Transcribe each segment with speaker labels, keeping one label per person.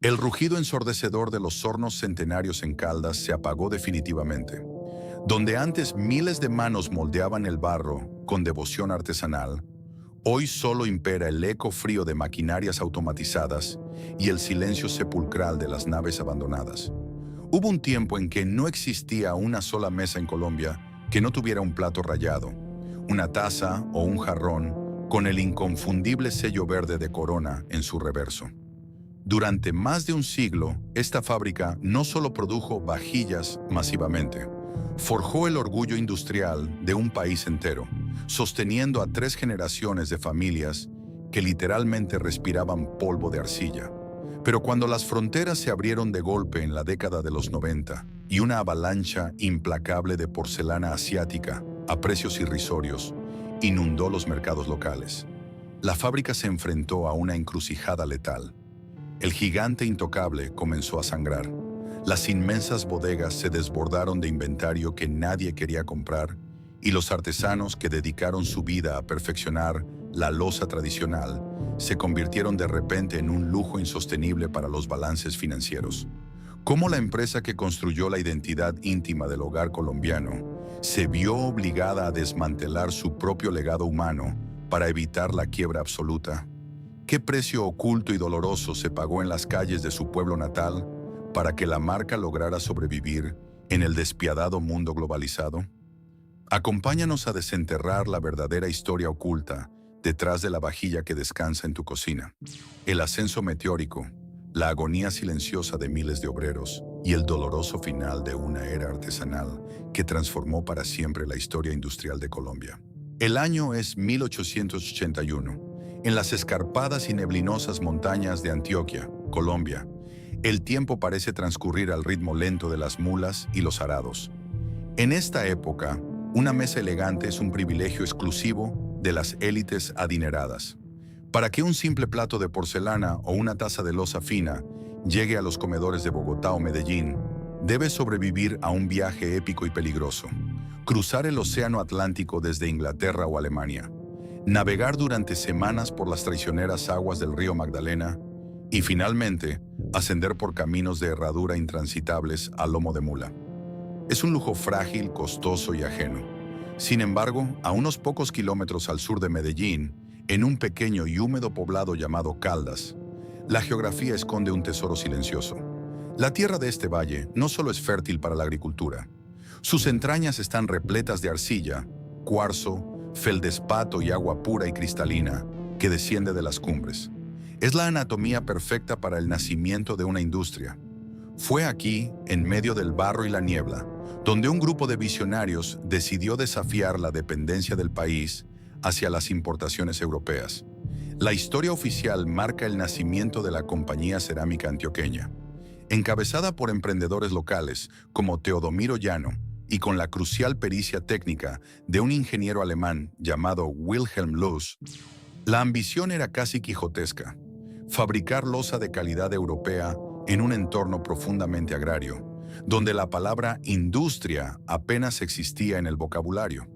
Speaker 1: El rugido ensordecedor de los hornos centenarios en Caldas se apagó definitivamente. Donde antes miles de manos moldeaban el barro con devoción artesanal, hoy solo impera el eco frío de maquinarias automatizadas y el silencio sepulcral de las naves abandonadas. Hubo un tiempo en que no existía una sola mesa en Colombia que no tuviera un plato rayado, una taza o un jarrón con el inconfundible sello verde de Corona en su reverso. Durante más de un siglo, esta fábrica no solo produjo vajillas masivamente, forjó el orgullo industrial de un país entero, sosteniendo a 3 generaciones de familias que literalmente respiraban polvo de arcilla. Pero cuando las fronteras se abrieron de golpe en la década de los 90 y una avalancha implacable de porcelana asiática a precios irrisorios inundó los mercados locales, la fábrica se enfrentó a una encrucijada letal. El gigante intocable comenzó a sangrar. Las inmensas bodegas se desbordaron de inventario que nadie quería comprar y los artesanos que dedicaron su vida a perfeccionar la loza tradicional se convirtieron de repente en un lujo insostenible para los balances financieros. Cómo la empresa que construyó la identidad íntima del hogar colombiano se vio obligada a desmantelar su propio legado humano para evitar la quiebra absoluta. ¿Qué precio oculto y doloroso se pagó en las calles de su pueblo natal para que la marca lograra sobrevivir en el despiadado mundo globalizado? Acompáñanos a desenterrar la verdadera historia oculta detrás de la vajilla que descansa en tu cocina. El ascenso meteórico, la agonía silenciosa de miles de obreros y el doloroso final de una era artesanal que transformó para siempre la historia industrial de Colombia. El año es 1881. En las escarpadas y neblinosas montañas de Antioquia, Colombia, el tiempo parece transcurrir al ritmo lento de las mulas y los arados. En esta época, una mesa elegante es un privilegio exclusivo de las élites adineradas. Para que un simple plato de porcelana o una taza de loza fina llegue a los comedores de Bogotá o Medellín, debe sobrevivir a un viaje épico y peligroso. Cruzar el océano Atlántico desde Inglaterra o Alemania, navegar durante semanas por las traicioneras aguas del río Magdalena y finalmente ascender por caminos de herradura intransitables a lomo de mula. Es un lujo frágil, costoso y ajeno. Sin embargo, a unos pocos kilómetros al sur de Medellín, en un pequeño y húmedo poblado llamado Caldas, la geografía esconde un tesoro silencioso. La tierra de este valle no solo es fértil para la agricultura. Sus entrañas están repletas de arcilla, cuarzo, feldespato y agua pura y cristalina que desciende de las cumbres. Es la anatomía perfecta para el nacimiento de una industria. Fue aquí, en medio del barro y la niebla, donde un grupo de visionarios decidió desafiar la dependencia del país hacia las importaciones europeas. La historia oficial marca el nacimiento de la Compañía Cerámica Antioqueña, encabezada por emprendedores locales como Teodomiro Llano, y con la crucial pericia técnica de un ingeniero alemán llamado Wilhelm Loos. La ambición era casi quijotesca: fabricar loza de calidad europea en un entorno profundamente agrario, donde la palabra industria apenas existía en el vocabulario.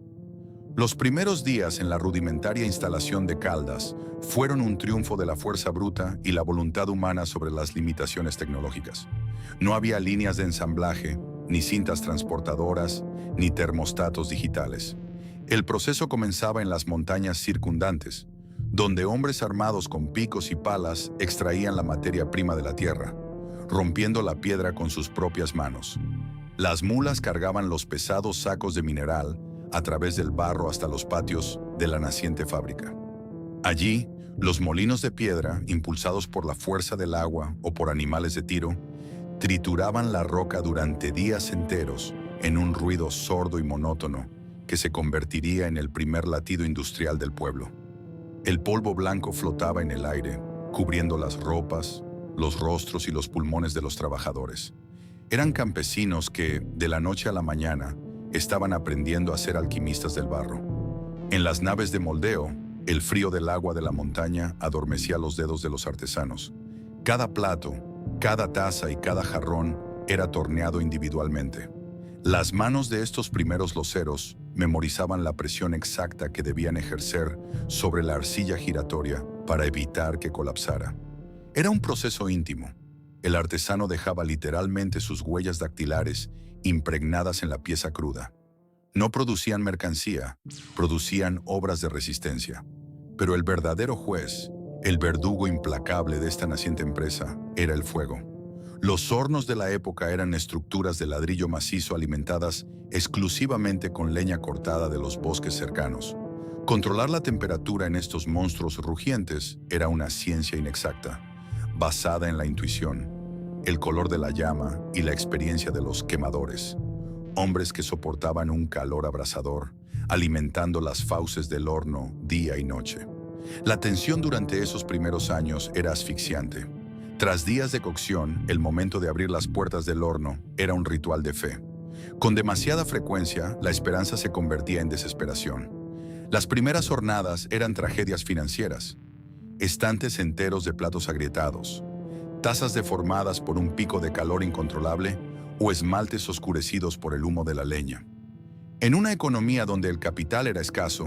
Speaker 1: Los primeros días en la rudimentaria instalación de Caldas fueron un triunfo de la fuerza bruta y la voluntad humana sobre las limitaciones tecnológicas. No había líneas de ensamblaje, ni cintas transportadoras, ni termostatos digitales. El proceso comenzaba en las montañas circundantes, donde hombres armados con picos y palas extraían la materia prima de la tierra, rompiendo la piedra con sus propias manos. Las mulas cargaban los pesados sacos de mineral a través del barro hasta los patios de la naciente fábrica. Allí, los molinos de piedra, impulsados por la fuerza del agua o por animales de tiro, trituraban la roca durante días enteros en un ruido sordo y monótono que se convertiría en el primer latido industrial del pueblo. El polvo blanco flotaba en el aire, cubriendo las ropas, los rostros y los pulmones de los trabajadores. Eran campesinos que, de la noche a la mañana, estaban aprendiendo a ser alquimistas del barro. En las naves de moldeo, el frío del agua de la montaña adormecía los dedos de los artesanos. Cada plato, cada taza y cada jarrón era torneado individualmente. Las manos de estos primeros loceros memorizaban la presión exacta que debían ejercer sobre la arcilla giratoria para evitar que colapsara. Era un proceso íntimo. El artesano dejaba literalmente sus huellas dactilares impregnadas en la pieza cruda. No producían mercancía, producían obras de resistencia. Pero el verdadero juez, el verdugo implacable de esta naciente empresa, era el fuego. Los hornos de la época eran estructuras de ladrillo macizo alimentadas exclusivamente con leña cortada de los bosques cercanos. Controlar la temperatura en estos monstruos rugientes era una ciencia inexacta, basada en la intuición, el color de la llama y la experiencia de los quemadores. Hombres que soportaban un calor abrasador, alimentando las fauces del horno día y noche. La tensión durante esos primeros años era asfixiante. Tras días de cocción, el momento de abrir las puertas del horno era un ritual de fe. Con demasiada frecuencia, la esperanza se convertía en desesperación. Las primeras hornadas eran tragedias financieras. Estantes enteros de platos agrietados, tazas deformadas por un pico de calor incontrolable o esmaltes oscurecidos por el humo de la leña. En una economía donde el capital era escaso,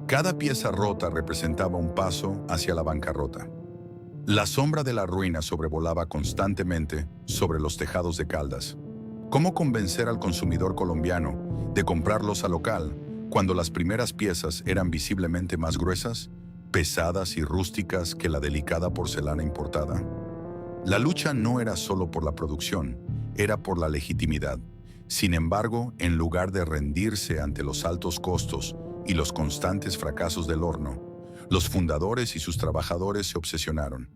Speaker 1: cada pieza rota representaba un paso hacia la bancarrota. La sombra de la ruina sobrevolaba constantemente sobre los tejados de Caldas. ¿Cómo convencer al consumidor colombiano de comprarlos al local cuando las primeras piezas eran visiblemente más gruesas, pesadas y rústicas que la delicada porcelana importada? La lucha no era solo por la producción, era por la legitimidad. Sin embargo, en lugar de rendirse ante los altos costos y los constantes fracasos del horno, los fundadores y sus trabajadores se obsesionaron.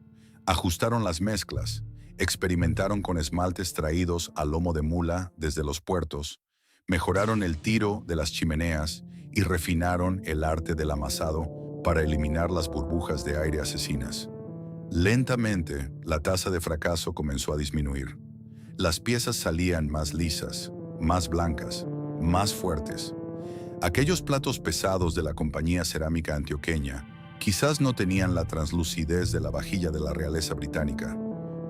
Speaker 1: Ajustaron las mezclas, experimentaron con esmaltes traídos a lomo de mula desde los puertos, mejoraron el tiro de las chimeneas y refinaron el arte del amasado para eliminar las burbujas de aire asesinas. Lentamente, la tasa de fracaso comenzó a disminuir. Las piezas salían más lisas, más blancas, más fuertes. Aquellos platos pesados de la Compañía Cerámica Antioqueña quizás no tenían la translucidez de la vajilla de la realeza británica,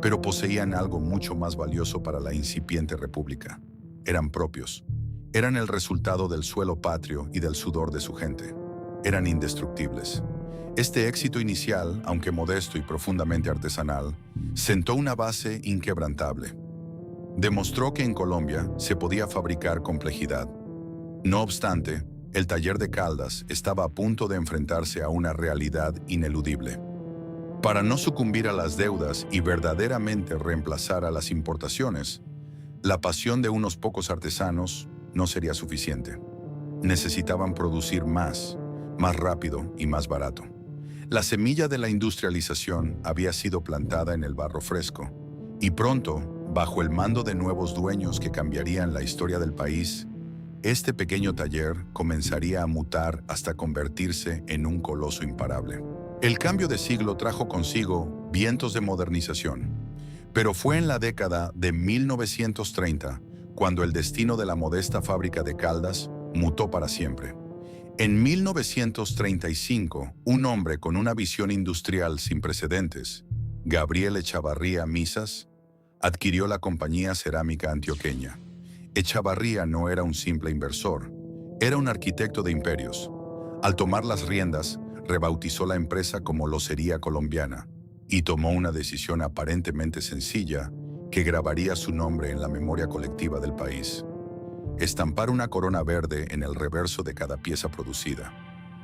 Speaker 1: pero poseían algo mucho más valioso para la incipiente república. Eran propios. Eran el resultado del suelo patrio y del sudor de su gente. Eran indestructibles. Este éxito inicial, aunque modesto y profundamente artesanal, sentó una base inquebrantable. Demostró que en Colombia se podía fabricar complejidad. No obstante, el taller de Caldas estaba a punto de enfrentarse a una realidad ineludible. Para no sucumbir a las deudas y verdaderamente reemplazar a las importaciones, la pasión de unos pocos artesanos no sería suficiente. Necesitaban producir más rápido y más barato. La semilla de la industrialización había sido plantada en el barro fresco, y pronto, bajo el mando de nuevos dueños que cambiarían la historia del país, este pequeño taller comenzaría a mutar hasta convertirse en un coloso imparable. El cambio de siglo trajo consigo vientos de modernización, pero fue en la década de 1930 cuando el destino de la modesta fábrica de Caldas mutó para siempre. En 1935, un hombre con una visión industrial sin precedentes, Gabriel Echavarría Misas, adquirió la Compañía Cerámica Antioqueña. Echavarría no era un simple inversor, era un arquitecto de imperios. Al tomar las riendas, rebautizó la empresa como Locería Colombiana y tomó una decisión aparentemente sencilla que grabaría su nombre en la memoria colectiva del país: estampar una corona verde en el reverso de cada pieza producida.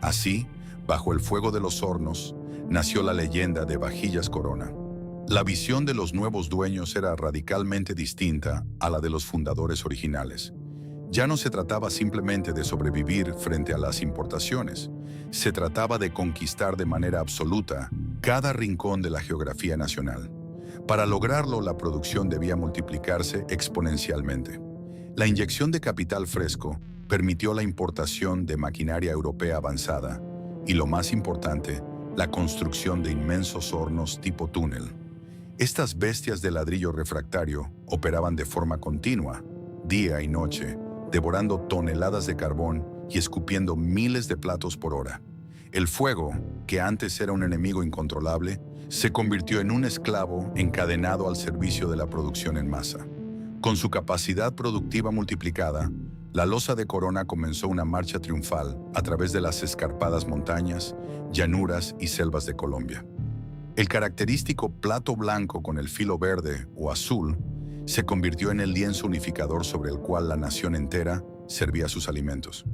Speaker 1: Así, bajo el fuego de los hornos, nació la leyenda de Vajillas Corona. La visión de los nuevos dueños era radicalmente distinta a la de los fundadores originales. Ya no se trataba simplemente de sobrevivir frente a las importaciones, se trataba de conquistar de manera absoluta cada rincón de la geografía nacional. Para lograrlo, la producción debía multiplicarse exponencialmente. La inyección de capital fresco permitió la importación de maquinaria europea avanzada y, lo más importante, la construcción de inmensos hornos tipo túnel. Estas bestias de ladrillo refractario operaban de forma continua, día y noche, devorando toneladas de carbón y escupiendo miles de platos por hora. El fuego, que antes era un enemigo incontrolable, se convirtió en un esclavo encadenado al servicio de la producción en masa. Con su capacidad productiva multiplicada, la loza de Corona comenzó una marcha triunfal a través de las escarpadas montañas, llanuras y selvas de Colombia. El característico plato blanco con el filo verde o azul se convirtió en el lienzo unificador sobre el cual la nación entera servía sus alimentos.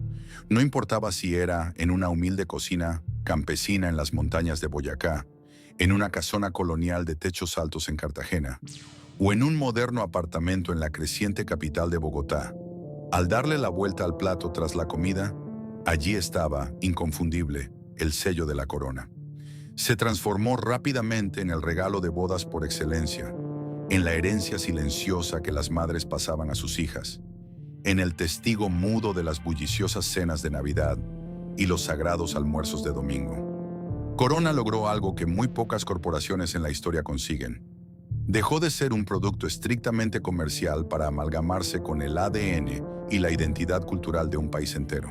Speaker 1: No importaba si era en una humilde cocina campesina en las montañas de Boyacá, en una casona colonial de techos altos en Cartagena, o en un moderno apartamento en la creciente capital de Bogotá. Al darle la vuelta al plato tras la comida, allí estaba, inconfundible, el sello de la corona. Se transformó rápidamente en el regalo de bodas por excelencia, en la herencia silenciosa que las madres pasaban a sus hijas, en el testigo mudo de las bulliciosas cenas de Navidad y los sagrados almuerzos de domingo. Corona logró algo que muy pocas corporaciones en la historia consiguen. Dejó de ser un producto estrictamente comercial para amalgamarse con el ADN y la identidad cultural de un país entero.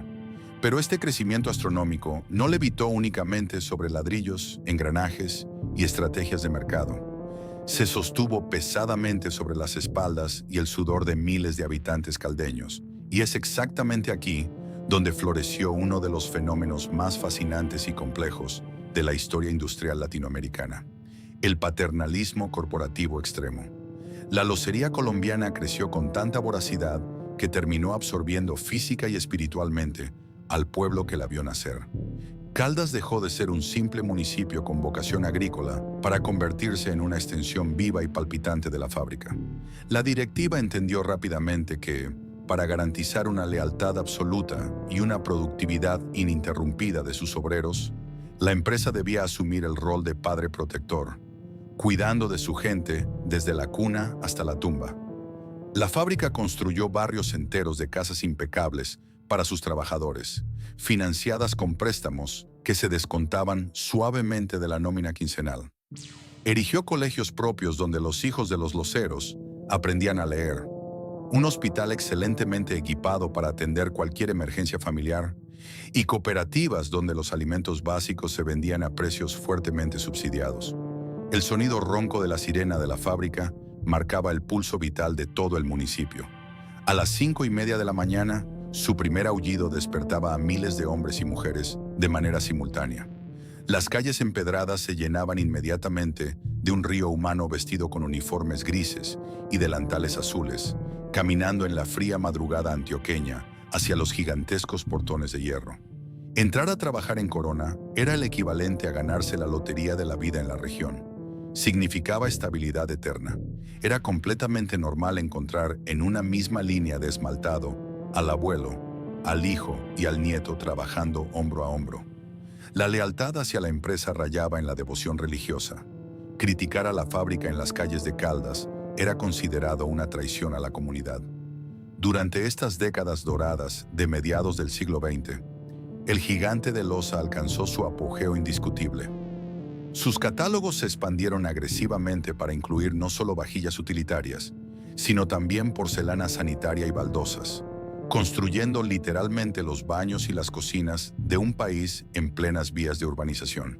Speaker 1: Pero este crecimiento astronómico no levitó únicamente sobre ladrillos, engranajes y estrategias de mercado. Se sostuvo pesadamente sobre las espaldas y el sudor de miles de habitantes caldeños, y es exactamente aquí donde floreció uno de los fenómenos más fascinantes y complejos de la historia industrial latinoamericana: el paternalismo corporativo extremo. La locería colombiana creció con tanta voracidad que terminó absorbiendo física y espiritualmente al pueblo que la vio nacer. Caldas dejó de ser un simple municipio con vocación agrícola para convertirse en una extensión viva y palpitante de la fábrica. La directiva entendió rápidamente que, para garantizar una lealtad absoluta y una productividad ininterrumpida de sus obreros, la empresa debía asumir el rol de padre protector, cuidando de su gente desde la cuna hasta la tumba. La fábrica construyó barrios enteros de casas impecables para sus trabajadores, financiadas con préstamos que se descontaban suavemente de la nómina quincenal. Erigió colegios propios donde los hijos de los loceros aprendían a leer, un hospital excelentemente equipado para atender cualquier emergencia familiar, y cooperativas donde los alimentos básicos se vendían a precios fuertemente subsidiados. El sonido ronco de la sirena de la fábrica marcaba el pulso vital de todo el municipio. A las 5:30 de la mañana, su primer aullido despertaba a miles de hombres y mujeres de manera simultánea. Las calles empedradas se llenaban inmediatamente de un río humano vestido con uniformes grises y delantales azules, caminando en la fría madrugada antioqueña hacia los gigantescos portones de hierro. Entrar a trabajar en Corona era el equivalente a ganarse la lotería de la vida en la región. Significaba estabilidad eterna. Era completamente normal encontrar en una misma línea de esmaltado al abuelo, al hijo y al nieto trabajando hombro a hombro. La lealtad hacia la empresa rayaba en la devoción religiosa. Criticar a la fábrica en las calles de Caldas era considerado una traición a la comunidad. Durante estas décadas doradas de mediados del siglo XX, el gigante de loza alcanzó su apogeo indiscutible. Sus catálogos se expandieron agresivamente para incluir no solo vajillas utilitarias, sino también porcelana sanitaria y baldosas, construyendo literalmente los baños y las cocinas de un país en plenas vías de urbanización.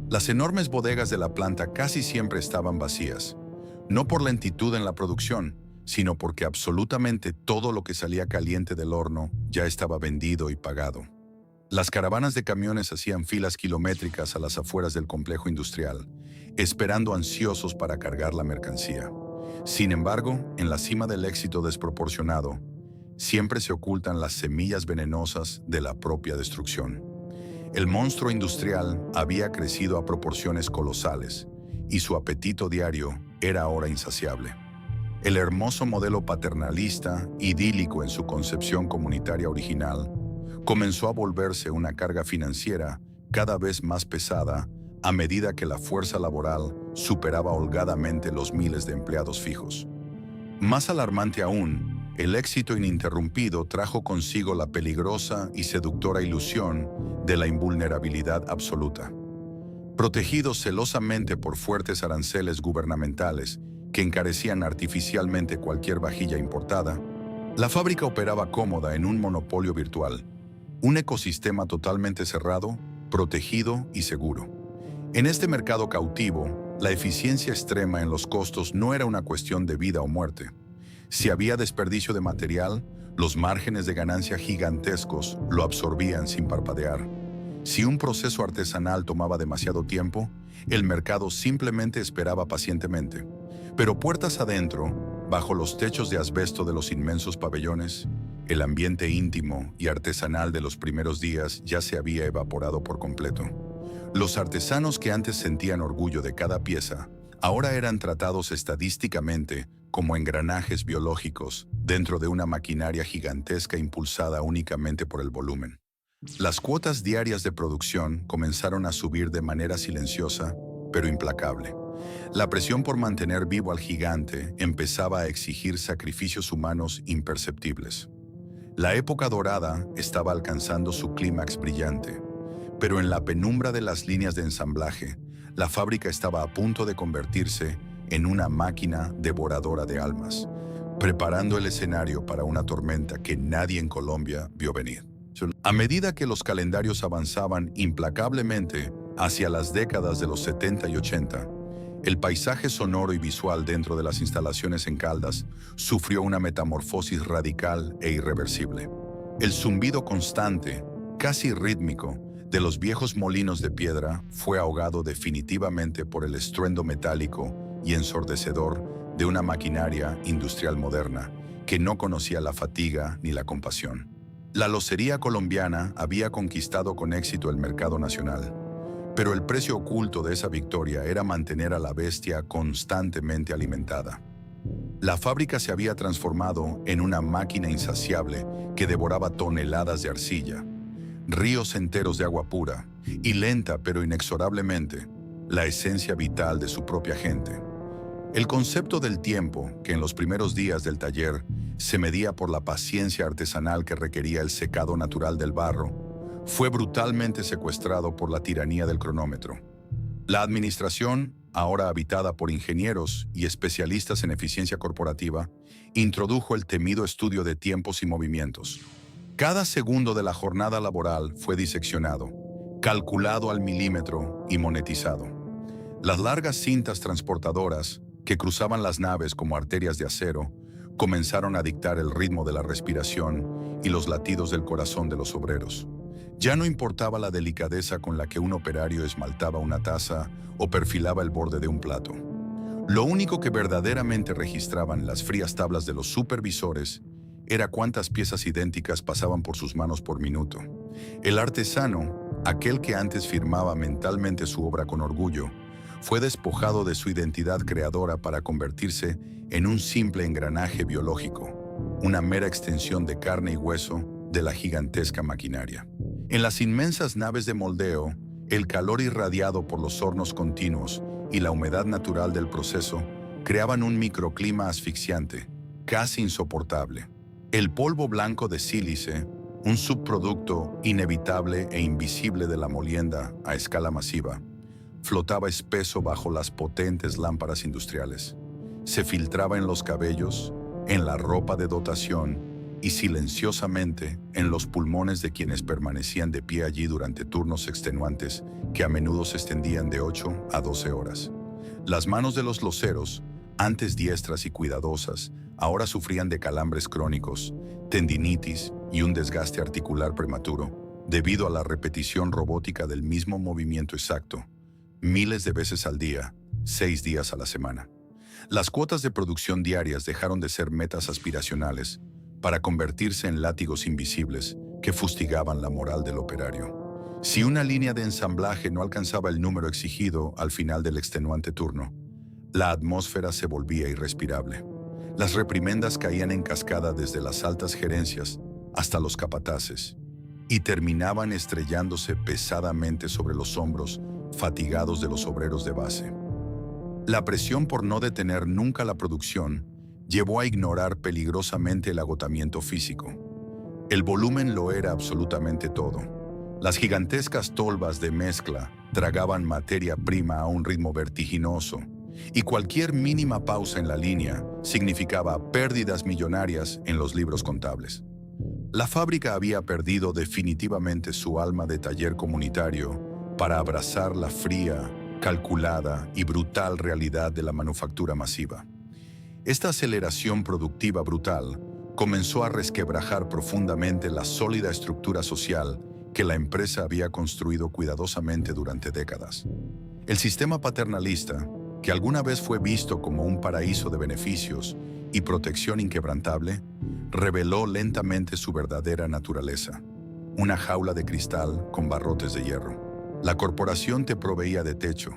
Speaker 1: Las enormes bodegas de la planta casi siempre estaban vacías, no por lentitud en la producción, sino porque absolutamente todo lo que salía caliente del horno ya estaba vendido y pagado. Las caravanas de camiones hacían filas kilométricas a las afueras del complejo industrial, esperando ansiosos para cargar la mercancía. Sin embargo, en la cima del éxito desproporcionado, siempre se ocultan las semillas venenosas de la propia destrucción. El monstruo industrial había crecido a proporciones colosales y su apetito diario era ahora insaciable. El hermoso modelo paternalista, idílico en su concepción comunitaria original, comenzó a volverse una carga financiera cada vez más pesada a medida que la fuerza laboral superaba holgadamente los miles de empleados fijos. Más alarmante aún, el éxito ininterrumpido trajo consigo la peligrosa y seductora ilusión de la invulnerabilidad absoluta. Protegidos celosamente por fuertes aranceles gubernamentales que encarecían artificialmente cualquier vajilla importada, la fábrica operaba cómoda en un monopolio virtual, un ecosistema totalmente cerrado, protegido y seguro. En este mercado cautivo, la eficiencia extrema en los costos no era una cuestión de vida o muerte. Si había desperdicio de material, los márgenes de ganancia gigantescos lo absorbían sin parpadear. Si un proceso artesanal tomaba demasiado tiempo, el mercado simplemente esperaba pacientemente. Pero puertas adentro, bajo los techos de asbesto de los inmensos pabellones, el ambiente íntimo y artesanal de los primeros días ya se había evaporado por completo. Los artesanos que antes sentían orgullo de cada pieza, ahora eran tratados estadísticamente como engranajes biológicos dentro de una maquinaria gigantesca impulsada únicamente por el volumen. Las cuotas diarias de producción comenzaron a subir de manera silenciosa, pero implacable. La presión por mantener vivo al gigante empezaba a exigir sacrificios humanos imperceptibles. La época dorada estaba alcanzando su clímax brillante, pero en la penumbra de las líneas de ensamblaje, la fábrica estaba a punto de convertirse en una máquina devoradora de almas, preparando el escenario para una tormenta que nadie en Colombia vio venir. A medida que los calendarios avanzaban implacablemente hacia las décadas de los 70 y 80, el paisaje sonoro y visual dentro de las instalaciones en Caldas sufrió una metamorfosis radical e irreversible. El zumbido constante, casi rítmico, de los viejos molinos de piedra fue ahogado definitivamente por el estruendo metálico y ensordecedor de una maquinaria industrial moderna que no conocía la fatiga ni la compasión. La locería colombiana había conquistado con éxito el mercado nacional, pero el precio oculto de esa victoria era mantener a la bestia constantemente alimentada. La fábrica se había transformado en una máquina insaciable que devoraba toneladas de arcilla, ríos enteros de agua pura y lenta pero inexorablemente la esencia vital de su propia gente. El concepto del tiempo, que en los primeros días del taller se medía por la paciencia artesanal que requería el secado natural del barro, fue brutalmente secuestrado por la tiranía del cronómetro. La administración, ahora habitada por ingenieros y especialistas en eficiencia corporativa, introdujo el temido estudio de tiempos y movimientos. Cada segundo de la jornada laboral fue diseccionado, calculado al milímetro y monetizado. Las largas cintas transportadoras, que cruzaban las naves como arterias de acero, comenzaron a dictar el ritmo de la respiración y los latidos del corazón de los obreros. Ya no importaba la delicadeza con la que un operario esmaltaba una taza o perfilaba el borde de un plato. Lo único que verdaderamente registraban las frías tablas de los supervisores era cuántas piezas idénticas pasaban por sus manos por minuto. El artesano, aquel que antes firmaba mentalmente su obra con orgullo, fue despojado de su identidad creadora para convertirse en un simple engranaje biológico, una mera extensión de carne y hueso de la gigantesca maquinaria. En las inmensas naves de moldeo, el calor irradiado por los hornos continuos y la humedad natural del proceso creaban un microclima asfixiante, casi insoportable. El polvo blanco de sílice, un subproducto inevitable e invisible de la molienda a escala masiva, flotaba espeso bajo las potentes lámparas industriales. Se filtraba en los cabellos, en la ropa de dotación y silenciosamente en los pulmones de quienes permanecían de pie allí durante turnos extenuantes que a menudo se extendían de 8 a 12 horas. Las manos de los loceros, antes diestras y cuidadosas, ahora sufrían de calambres crónicos, tendinitis y un desgaste articular prematuro, debido a la repetición robótica del mismo movimiento exacto, miles de veces al día, 6 días a la semana. Las cuotas de producción diarias dejaron de ser metas aspiracionales para convertirse en látigos invisibles que fustigaban la moral del operario. Si una línea de ensamblaje no alcanzaba el número exigido al final del extenuante turno, la atmósfera se volvía irrespirable. Las reprimendas caían en cascada desde las altas gerencias hasta los capataces y terminaban estrellándose pesadamente sobre los hombros fatigados de los obreros de base. La presión por no detener nunca la producción llevó a ignorar peligrosamente el agotamiento físico. El volumen lo era absolutamente todo. Las gigantescas tolvas de mezcla tragaban materia prima a un ritmo vertiginoso, y cualquier mínima pausa en la línea significaba pérdidas millonarias en los libros contables. La fábrica había perdido definitivamente su alma de taller comunitario para abrazar la fría, calculada y brutal realidad de la manufactura masiva. Esta aceleración productiva brutal comenzó a resquebrajar profundamente la sólida estructura social que la empresa había construido cuidadosamente durante décadas. El sistema paternalista, que alguna vez fue visto como un paraíso de beneficios y protección inquebrantable, reveló lentamente su verdadera naturaleza: una jaula de cristal con barrotes de hierro. La corporación te proveía de techo,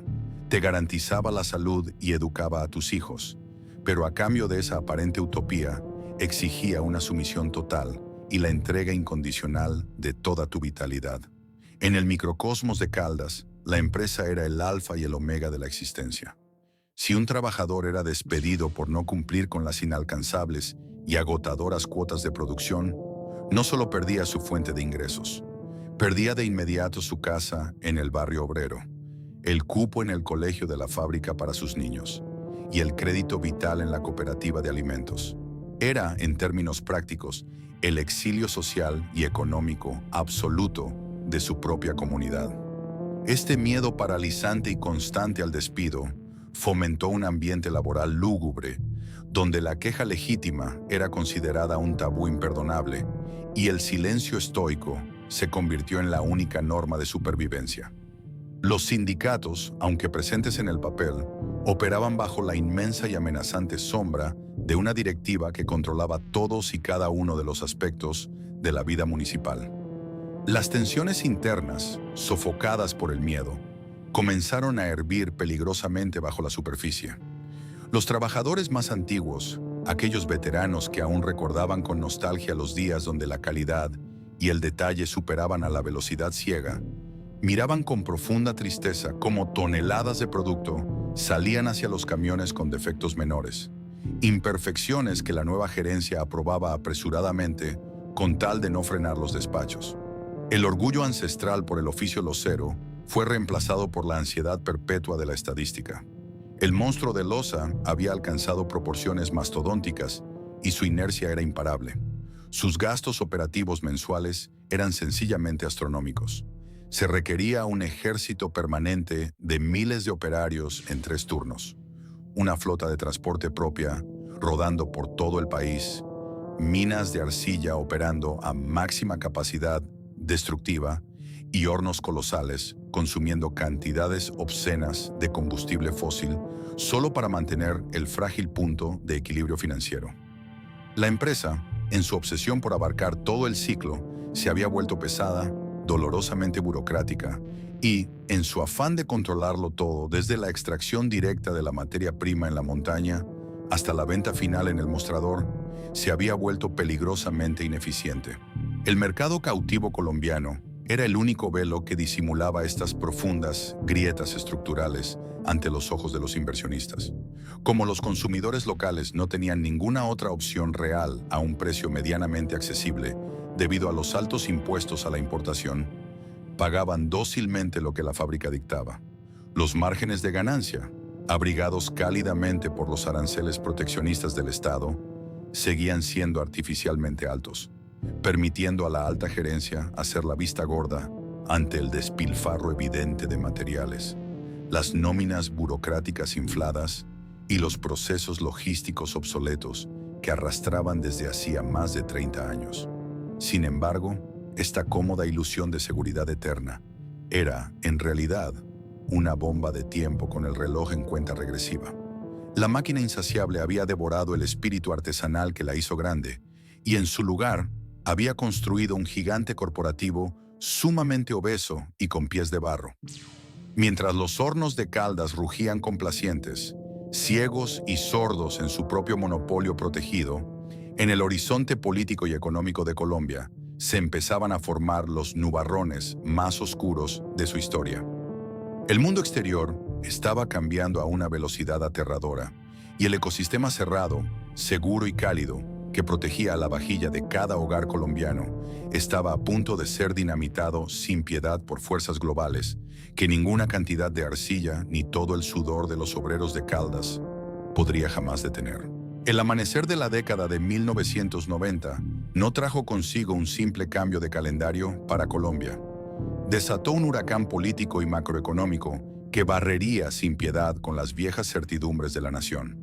Speaker 1: te garantizaba la salud y educaba a tus hijos, pero a cambio de esa aparente utopía, exigía una sumisión total y la entrega incondicional de toda tu vitalidad. En el microcosmos de Caldas, la empresa era el alfa y el omega de la existencia. Si un trabajador era despedido por no cumplir con las inalcanzables y agotadoras cuotas de producción, no solo perdía su fuente de ingresos, perdía de inmediato su casa en el barrio obrero, el cupo en el colegio de la fábrica para sus niños y el crédito vital en la cooperativa de alimentos. Era, en términos prácticos, el exilio social y económico absoluto de su propia comunidad. Este miedo paralizante y constante al despido fomentó un ambiente laboral lúgubre, donde la queja legítima era considerada un tabú imperdonable y el silencio estoico se convirtió en la única norma de supervivencia. Los sindicatos, aunque presentes en el papel, operaban bajo la inmensa y amenazante sombra de una directiva que controlaba todos y cada uno de los aspectos de la vida municipal. Las tensiones internas, sofocadas por el miedo, comenzaron a hervir peligrosamente bajo la superficie. Los trabajadores más antiguos, aquellos veteranos que aún recordaban con nostalgia los días donde la calidad y el detalle superaban a la velocidad ciega, miraban con profunda tristeza cómo toneladas de producto salían hacia los camiones con defectos menores, imperfecciones que la nueva gerencia aprobaba apresuradamente con tal de no frenar los despachos. El orgullo ancestral por el oficio losero fue reemplazado por la ansiedad perpetua de la estadística. El monstruo de loza había alcanzado proporciones mastodónticas y su inercia era imparable. Sus gastos operativos mensuales eran sencillamente astronómicos. Se requería un ejército permanente de miles de operarios en 3 turnos, una flota de transporte propia rodando por todo el país, minas de arcilla operando a máxima capacidad destructiva y hornos colosales consumiendo cantidades obscenas de combustible fósil solo para mantener el frágil punto de equilibrio financiero. La empresa, en su obsesión por abarcar todo el ciclo, se había vuelto pesada, dolorosamente burocrática y, en su afán de controlarlo todo, desde la extracción directa de la materia prima en la montaña hasta la venta final en el mostrador, se había vuelto peligrosamente ineficiente. El mercado cautivo colombiano era el único velo que disimulaba estas profundas grietas estructurales ante los ojos de los inversionistas. Como los consumidores locales no tenían ninguna otra opción real a un precio medianamente accesible debido a los altos impuestos a la importación, pagaban dócilmente lo que la fábrica dictaba. Los márgenes de ganancia, abrigados cálidamente por los aranceles proteccionistas del Estado, seguían siendo artificialmente altos, permitiendo a la alta gerencia hacer la vista gorda ante el despilfarro evidente de materiales, las nóminas burocráticas infladas y los procesos logísticos obsoletos que arrastraban desde hacía más de 30 años. Sin embargo, esta cómoda ilusión de seguridad eterna era, en realidad, una bomba de tiempo con el reloj en cuenta regresiva. La máquina insaciable había devorado el espíritu artesanal que la hizo grande, y en su lugar había construido un gigante corporativo sumamente obeso y con pies de barro. Mientras los hornos de Caldas rugían complacientes, ciegos y sordos en su propio monopolio protegido, en el horizonte político y económico de Colombia se empezaban a formar los nubarrones más oscuros de su historia. El mundo exterior estaba cambiando a una velocidad aterradora, y el ecosistema cerrado, seguro y cálido, que protegía a la vajilla de cada hogar colombiano, estaba a punto de ser dinamitado sin piedad por fuerzas globales que ninguna cantidad de arcilla ni todo el sudor de los obreros de Caldas podría jamás detener. El amanecer de la década de 1990 no trajo consigo un simple cambio de calendario para Colombia. Desató un huracán político y macroeconómico que barrería sin piedad con las viejas certidumbres de la nación.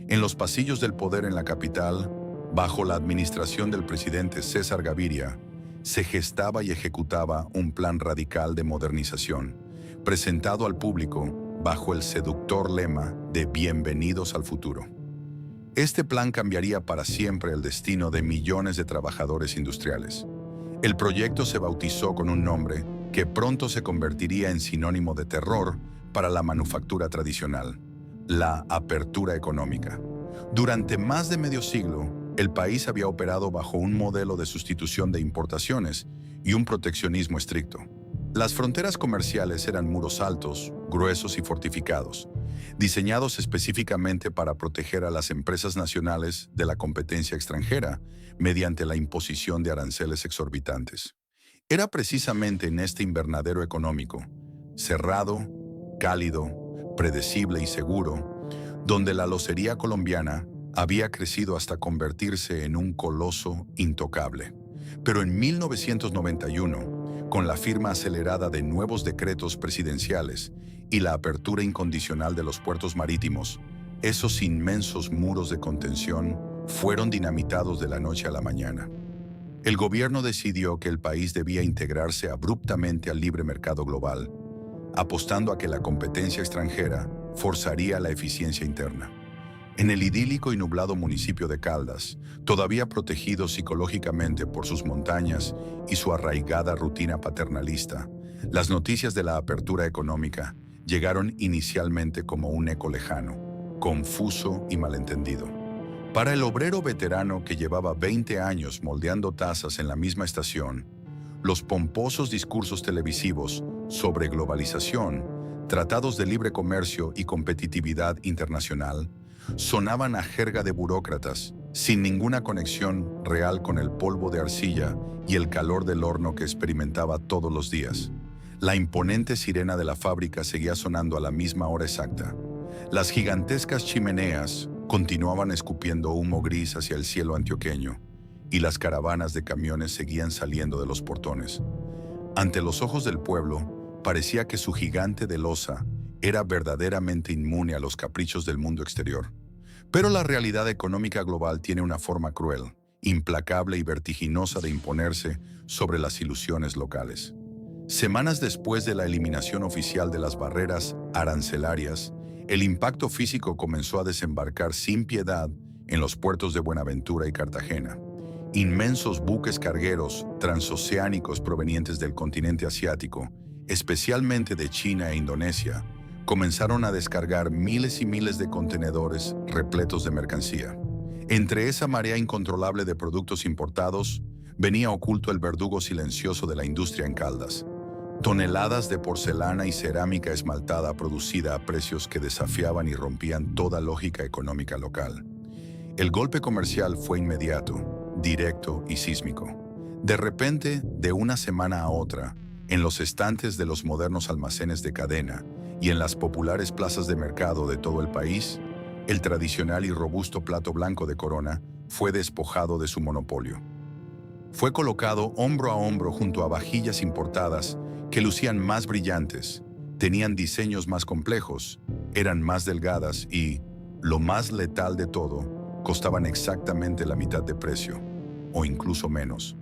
Speaker 1: En los pasillos del poder en la capital, bajo la administración del presidente César Gaviria, se gestaba y ejecutaba un plan radical de modernización, presentado al público bajo el seductor lema de Bienvenidos al futuro. Este plan cambiaría para siempre el destino de millones de trabajadores industriales. El proyecto se bautizó con un nombre que pronto se convertiría en sinónimo de terror para la manufactura tradicional: la apertura económica. Durante más de medio siglo, el país había operado bajo un modelo de sustitución de importaciones y un proteccionismo estricto. Las fronteras comerciales eran muros altos, gruesos y fortificados, diseñados específicamente para proteger a las empresas nacionales de la competencia extranjera mediante la imposición de aranceles exorbitantes. Era precisamente en este invernadero económico, cerrado, cálido, predecible y seguro, donde la locería colombiana había crecido hasta convertirse en un coloso intocable. Pero en 1991, con la firma acelerada de nuevos decretos presidenciales y la apertura incondicional de los puertos marítimos, esos inmensos muros de contención fueron dinamitados de la noche a la mañana. El gobierno decidió que el país debía integrarse abruptamente al libre mercado global, apostando a que la competencia extranjera forzaría la eficiencia interna. En el idílico y nublado municipio de Caldas, todavía protegido psicológicamente por sus montañas y su arraigada rutina paternalista, las noticias de la apertura económica llegaron inicialmente como un eco lejano, confuso y malentendido. Para el obrero veterano que llevaba 20 años moldeando tazas en la misma estación, los pomposos discursos televisivos sobre globalización, tratados de libre comercio y competitividad internacional sonaban a jerga de burócratas, sin ninguna conexión real con el polvo de arcilla y el calor del horno que experimentaba todos los días. La imponente sirena de la fábrica seguía sonando a la misma hora exacta. Las gigantescas chimeneas continuaban escupiendo humo gris hacia el cielo antioqueño, y las caravanas de camiones seguían saliendo de los portones. Ante los ojos del pueblo, parecía que su gigante de loza era verdaderamente inmune a los caprichos del mundo exterior. Pero la realidad económica global tiene una forma cruel, implacable y vertiginosa de imponerse sobre las ilusiones locales. Semanas después de la eliminación oficial de las barreras arancelarias, el impacto físico comenzó a desembarcar sin piedad en los puertos de Buenaventura y Cartagena. Inmensos buques cargueros transoceánicos provenientes del continente asiático, especialmente de China e Indonesia, comenzaron a descargar miles y miles de contenedores repletos de mercancía. Entre esa marea incontrolable de productos importados, venía oculto el verdugo silencioso de la industria en Caldas. Toneladas de porcelana y cerámica esmaltada producida a precios que desafiaban y rompían toda lógica económica local. El golpe comercial fue inmediato, directo y sísmico. De repente, de una semana a otra, en los estantes de los modernos almacenes de cadena y en las populares plazas de mercado de todo el país, el tradicional y robusto plato blanco de Corona fue despojado de su monopolio. Fue colocado hombro a hombro junto a vajillas importadas que lucían más brillantes, tenían diseños más complejos, eran más delgadas y, lo más letal de todo, costaban exactamente la mitad de precio, o incluso menos.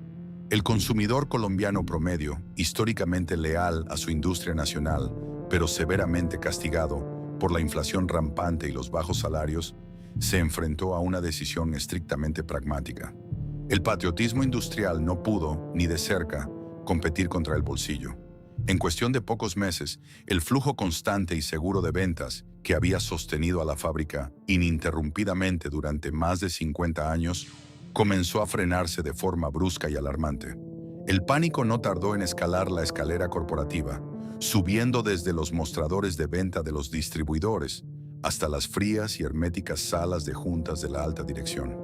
Speaker 1: El consumidor colombiano promedio, históricamente leal a su industria nacional, pero severamente castigado por la inflación rampante y los bajos salarios, se enfrentó a una decisión estrictamente pragmática. El patriotismo industrial no pudo, ni de cerca, competir contra el bolsillo. En cuestión de pocos meses, el flujo constante y seguro de ventas que había sostenido a la fábrica ininterrumpidamente durante más de 50 años comenzó a frenarse de forma brusca y alarmante. El pánico no tardó en escalar la escalera corporativa, subiendo desde los mostradores de venta de los distribuidores hasta las frías y herméticas salas de juntas de la alta dirección.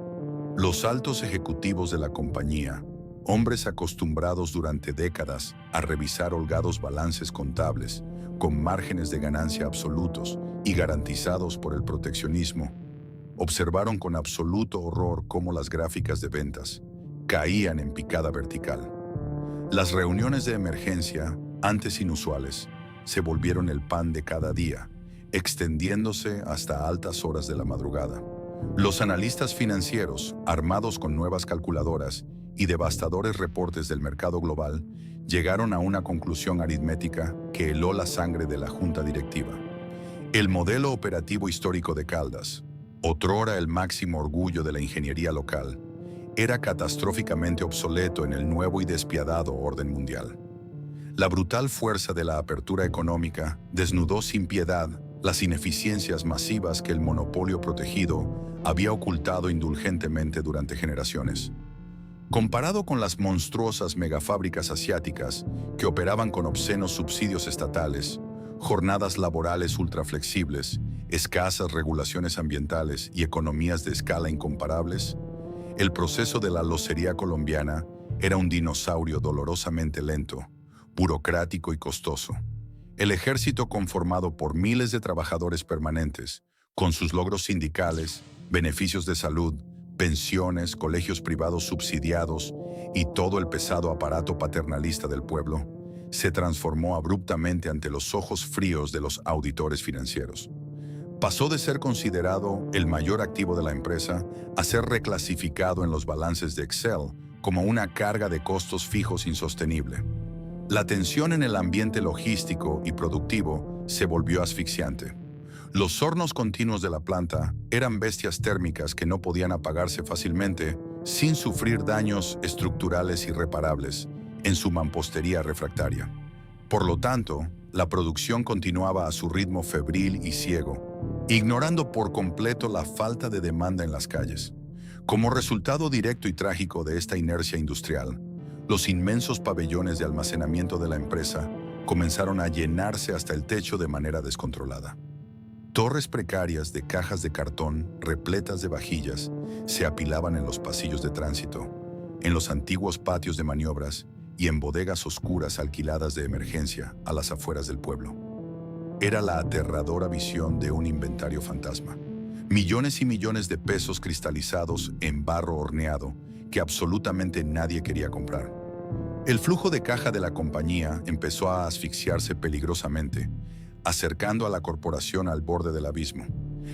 Speaker 1: Los altos ejecutivos de la compañía, hombres acostumbrados durante décadas a revisar holgados balances contables, con márgenes de ganancia absolutos y garantizados por el proteccionismo, observaron con absoluto horror cómo las gráficas de ventas caían en picada vertical. Las reuniones de emergencia, antes inusuales, se volvieron el pan de cada día, extendiéndose hasta altas horas de la madrugada. Los analistas financieros, armados con nuevas calculadoras, y devastadores reportes del mercado global llegaron a una conclusión aritmética que heló la sangre de la junta directiva. El modelo operativo histórico de Caldas, otrora el máximo orgullo de la ingeniería local, era catastróficamente obsoleto en el nuevo y despiadado orden mundial. La brutal fuerza de la apertura económica desnudó sin piedad las ineficiencias masivas que el monopolio protegido había ocultado indulgentemente durante generaciones. Comparado con las monstruosas megafábricas asiáticas que operaban con obscenos subsidios estatales, jornadas laborales ultraflexibles, escasas regulaciones ambientales y economías de escala incomparables, el proceso de la locería colombiana era un dinosaurio dolorosamente lento, burocrático y costoso. El ejército conformado por miles de trabajadores permanentes, con sus logros sindicales, beneficios de salud, pensiones, colegios privados subsidiados y todo el pesado aparato paternalista del pueblo, se transformó abruptamente ante los ojos fríos de los auditores financieros. Pasó de ser considerado el mayor activo de la empresa a ser reclasificado en los balances de Excel como una carga de costos fijos insostenible. La tensión en el ambiente logístico y productivo se volvió asfixiante. Los hornos continuos de la planta eran bestias térmicas que no podían apagarse fácilmente sin sufrir daños estructurales irreparables en su mampostería refractaria. Por lo tanto, la producción continuaba a su ritmo febril y ciego, ignorando por completo la falta de demanda en las calles. Como resultado directo y trágico de esta inercia industrial, los inmensos pabellones de almacenamiento de la empresa comenzaron a llenarse hasta el techo de manera descontrolada. Torres precarias de cajas de cartón repletas de vajillas se apilaban en los pasillos de tránsito, en los antiguos patios de maniobras y en bodegas oscuras alquiladas de emergencia a las afueras del pueblo. Era la aterradora visión de un inventario fantasma. Millones y millones de pesos cristalizados en barro horneado que absolutamente nadie quería comprar. El flujo de caja de la compañía empezó a asfixiarse peligrosamente, acercando a la corporación al borde del abismo.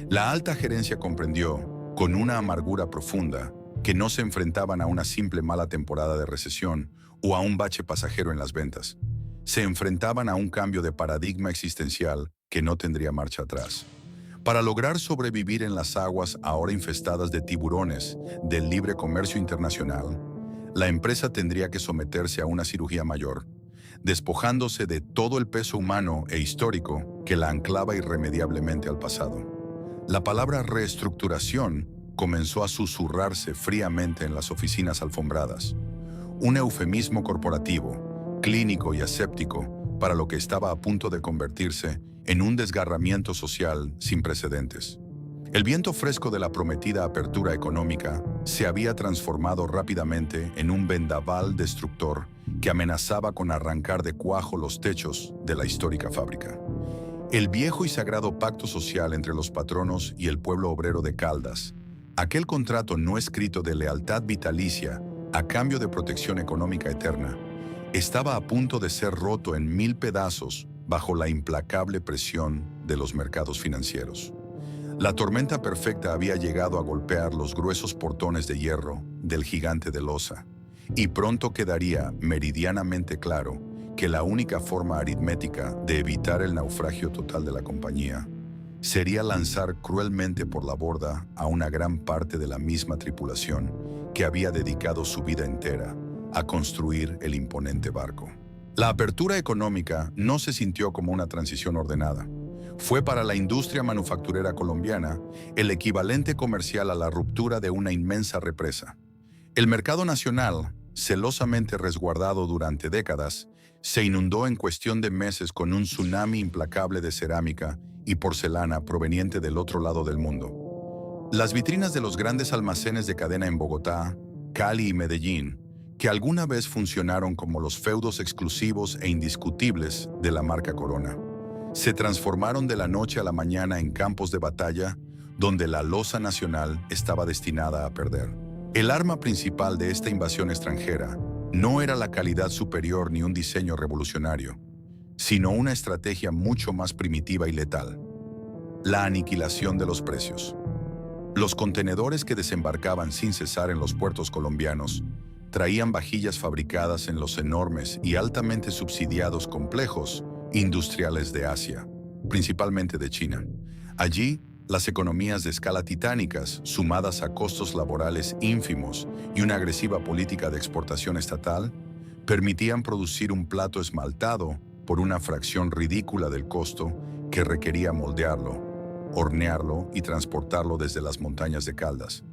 Speaker 1: La alta gerencia comprendió, con una amargura profunda, que no se enfrentaban a una simple mala temporada de recesión o a un bache pasajero en las ventas. Se enfrentaban a un cambio de paradigma existencial que no tendría marcha atrás. Para lograr sobrevivir en las aguas ahora infestadas de tiburones del libre comercio internacional, la empresa tendría que someterse a una cirugía mayor, despojándose de todo el peso humano e histórico que la anclaba irremediablemente al pasado. La palabra reestructuración comenzó a susurrarse fríamente en las oficinas alfombradas, un eufemismo corporativo, clínico y aséptico para lo que estaba a punto de convertirse en un desgarramiento social sin precedentes. El viento fresco de la prometida apertura económica se había transformado rápidamente en un vendaval destructor que amenazaba con arrancar de cuajo los techos de la histórica fábrica. El viejo y sagrado pacto social entre los patronos y el pueblo obrero de Caldas, aquel contrato no escrito de lealtad vitalicia a cambio de protección económica eterna, estaba a punto de ser roto en 1000 pedazos bajo la implacable presión de los mercados financieros. La tormenta perfecta había llegado a golpear los gruesos portones de hierro del gigante de loza, y pronto quedaría meridianamente claro que la única forma aritmética de evitar el naufragio total de la compañía sería lanzar cruelmente por la borda a una gran parte de la misma tripulación que había dedicado su vida entera a construir el imponente barco. La apertura económica no se sintió como una transición ordenada. Fue para la industria manufacturera colombiana el equivalente comercial a la ruptura de una inmensa represa. El mercado nacional, celosamente resguardado durante décadas, se inundó en cuestión de meses con un tsunami implacable de cerámica y porcelana proveniente del otro lado del mundo. Las vitrinas de los grandes almacenes de cadena en Bogotá, Cali y Medellín, que alguna vez funcionaron como los feudos exclusivos e indiscutibles de la marca Corona, se transformaron de la noche a la mañana en campos de batalla donde la loza nacional estaba destinada a perder. El arma principal de esta invasión extranjera no era la calidad superior ni un diseño revolucionario, sino una estrategia mucho más primitiva y letal: la aniquilación de los precios. Los contenedores que desembarcaban sin cesar en los puertos colombianos traían vajillas fabricadas en los enormes y altamente subsidiados complejos industriales de Asia, principalmente de China. Allí, las economías de escala titánicas, sumadas a costos laborales ínfimos y una agresiva política de exportación estatal, permitían producir un plato esmaltado por una fracción ridícula del costo que requería moldearlo, hornearlo y transportarlo desde las montañas de Caldas.